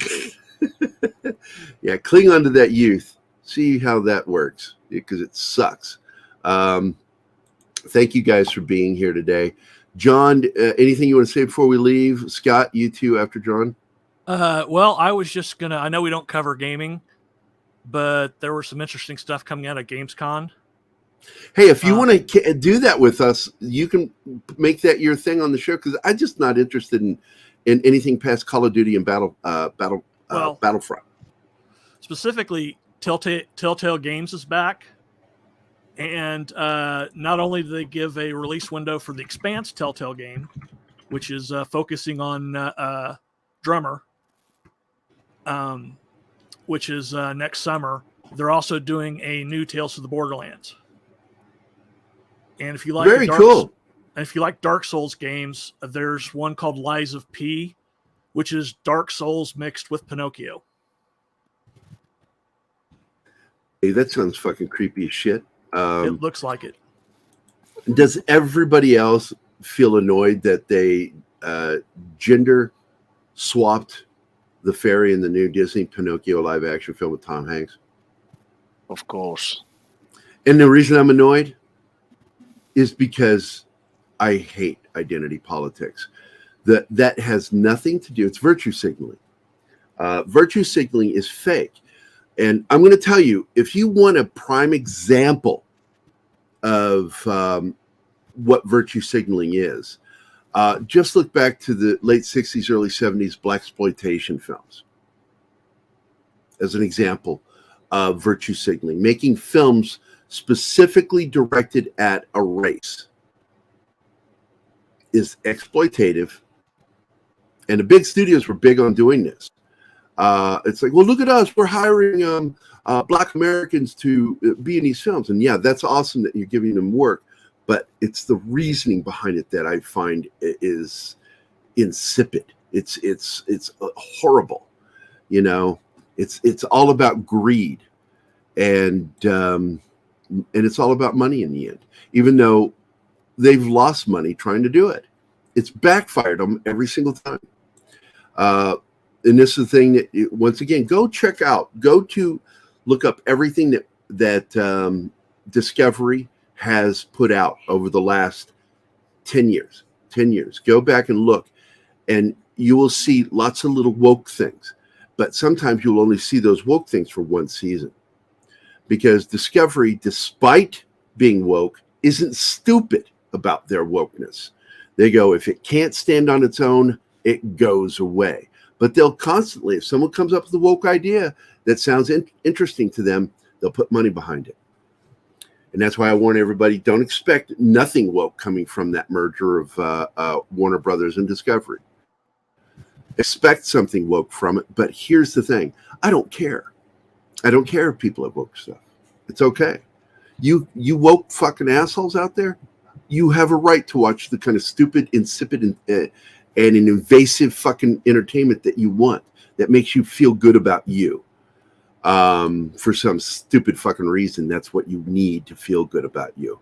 Yeah, cling on to that youth. See how that works, because it sucks. Thank you guys for being here today. John, anything you want to say before we leave? Scott, you too after John? Well, I was just going to, I know we don't cover gaming, but there were some interesting stuff coming out of GamesCon. Hey, if you want to do that with us, you can make that your thing on the show, because I'm just not interested in anything past Call of Duty and Battlefront. Specifically, Telltale Games is back, and not only do they give a release window for the Expanse Telltale game, which is focusing on Drummer, which is next summer. They're also doing a new Tales of the Borderlands. And if you like And if you like Dark Souls games, there's one called Lies of P, which is Dark Souls mixed with Pinocchio. Hey, that sounds fucking creepy as shit. It looks like it. Does everybody else feel annoyed that they gender swapped the fairy in the new Disney Pinocchio live action film with Tom Hanks? Of course. And the reason I'm annoyed is because I hate identity politics. That has nothing to do. It's virtue signaling. Virtue signaling is fake. And I'm going to tell you, if you want a prime example of what virtue signaling is, just look back to the late 60s, early 70s blaxploitation films as an example of virtue signaling, making films specifically directed at a race is exploitative. And the big studios were big on doing this. It's like, well, look at us. We're hiring Black Americans to be in these films. And yeah, that's awesome that you're giving them work. But it's the reasoning behind it that I find is insipid. It's horrible. You know, it's all about greed. And it's all about money in the end, even though they've lost money trying to do it. It's backfired them every single time. And this is the thing that, once again, go look up everything that Discovery has put out over the last 10 years. 10 years. Go back and look, and you will see lots of little woke things. But sometimes you'll only see those woke things for one season. Because Discovery, despite being woke, isn't stupid about their wokeness. They go, if it can't stand on its own, it goes away. But they'll constantly, if someone comes up with a woke idea that sounds interesting to them, they'll put money behind it. And that's why I warn everybody, don't expect nothing woke coming from that merger of Warner Brothers and Discovery. Expect something woke from it, but here's the thing. I don't care. I don't care if people have woke stuff. It's okay. You woke fucking assholes out there, you have a right to watch the kind of stupid, insipid, and an invasive fucking entertainment that you want, that makes you feel good about you. For some stupid fucking reason, that's what you need to feel good about you.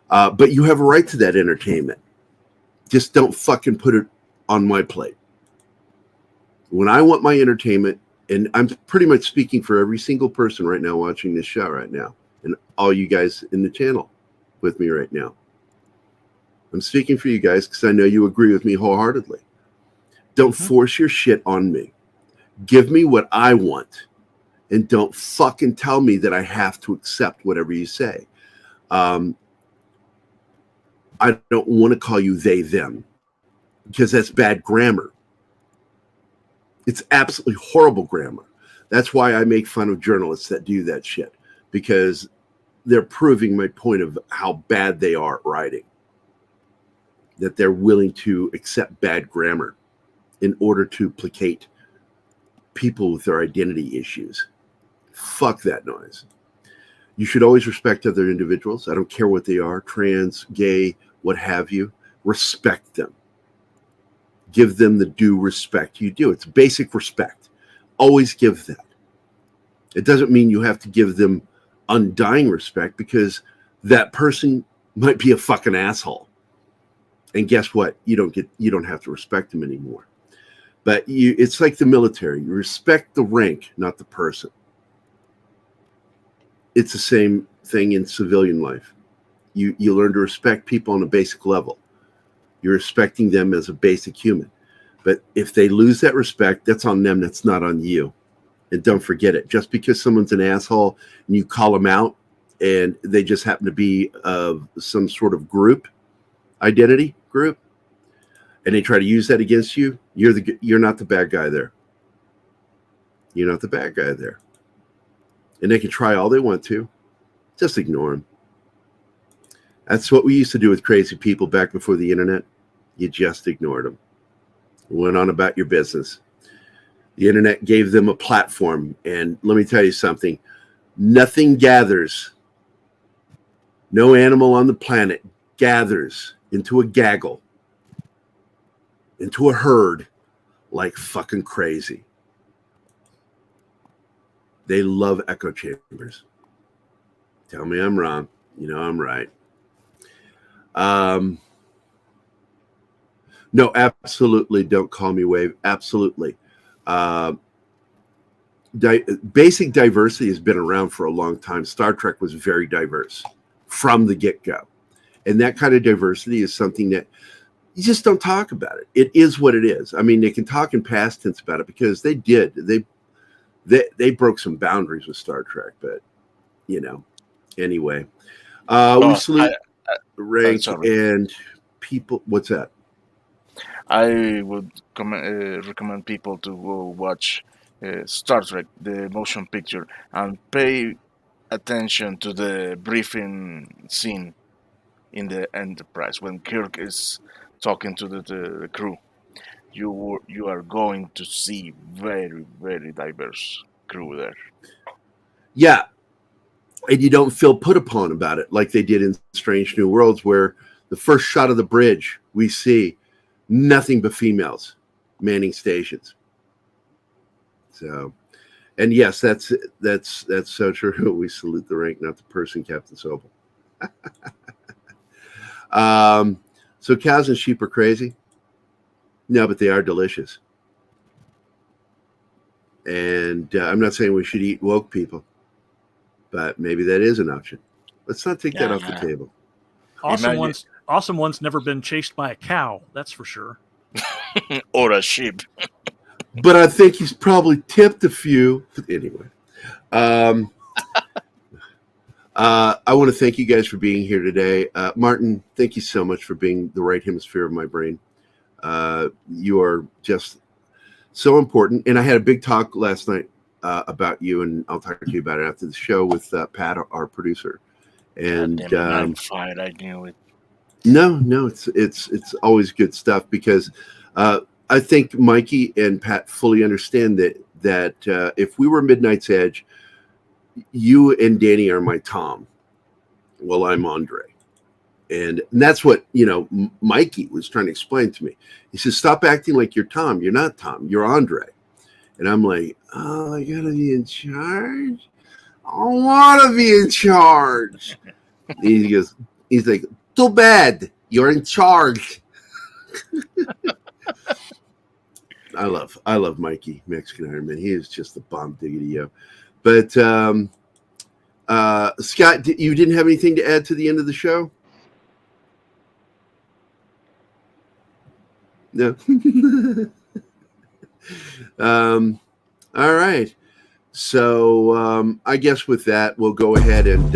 But you have a right to that entertainment. Just don't fucking put it on my plate. When I want my entertainment, and I'm pretty much speaking for every single person right now watching this show right now, and all you guys in the channel with me right now. I'm speaking for you guys because I know you agree with me wholeheartedly. Don't force your shit on me. Give me what I want, and don't fucking tell me that I have to accept whatever you say. I don't want to call you they, them, because that's bad grammar. It's absolutely horrible grammar. That's why I make fun of journalists that do that shit, because they're proving my point of how bad they are at writing. That they're willing to accept bad grammar in order to placate people with their identity issues. Fuck that noise. You should always respect other individuals. I don't care what they are, trans, gay, what have you. Respect them. Give them the due respect you do. It's basic respect. Always give that. It doesn't mean you have to give them undying respect, because that person might be a fucking asshole. And guess what? You don't have to respect them anymore. But it's like the military. You respect the rank, not the person. It's the same thing in civilian life. You learn to respect people on a basic level. You're respecting them as a basic human. But if they lose that respect, that's on them. That's not on you. And don't forget it. Just because someone's an asshole and you call them out and they just happen to be of some sort of group, identity group, and they try to use that against you, you're not the bad guy there. You're not the bad guy there. And they can try all they want to. Just ignore them. That's what we used to do with crazy people back before the internet. You just ignored them. Went on about your business. The internet gave them a platform. And let me tell you something. Nothing gathers. No animal on the planet gathers into a gaggle, into a herd, like fucking crazy. They love echo chambers. Tell me I'm wrong. You know I'm right. No, absolutely don't call me Wave. Absolutely. Basic diversity has been around for a long time. Star Trek was very diverse from the get-go. And that kind of diversity is something that you just don't talk about it. It is what it is. I mean, they can talk in past tense about it because they did. They broke some boundaries with Star Trek, but anyway. We salute rank and people. What's that? I would recommend people to go watch Star Trek, the motion picture, and pay attention to the briefing scene in the Enterprise when Kirk is talking to the crew. You are going to see very, very diverse crew there. Yeah. And you don't feel put upon about it like they did in Strange New Worlds, where the first shot of the bridge we see nothing but females manning stations. So, and yes, that's so true. We salute the rank, not the person, Captain Sobel. So cows and sheep are crazy. No, but they are delicious. And I'm not saying we should eat woke people, but maybe that is an option. Let's not take that off the table. Awesome one's never been chased by a cow, that's for sure. Or a sheep. But I think he's probably tipped a few. Anyway. I want to thank you guys for being here today. Martin, thank you so much for being the right hemisphere of my brain. You are just so important. And I had a big talk last night about you, and I'll talk to you about it after the show with Pat, our producer. And I'm fired. I knew it. No, it's always good stuff, because I think Mikey and Pat fully understand that if we were Midnight's Edge, you and Danny are my Tom. Well, I'm Andre. And that's what, Mikey was trying to explain to me. He says, stop acting like you're Tom. You're not Tom. You're Andre. And I'm like, oh, I got to be in charge? I want to be in charge. He's like, too bad. You're in charge. I love Mikey, Mexican Iron Man. He is just the bomb diggity yo. But Scott, you didn't have anything to add to the end of the show? No. All right. So I guess with that, we'll go ahead and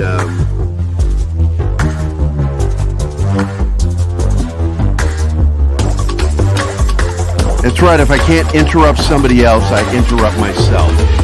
that's right. If I can't interrupt somebody else, I interrupt myself.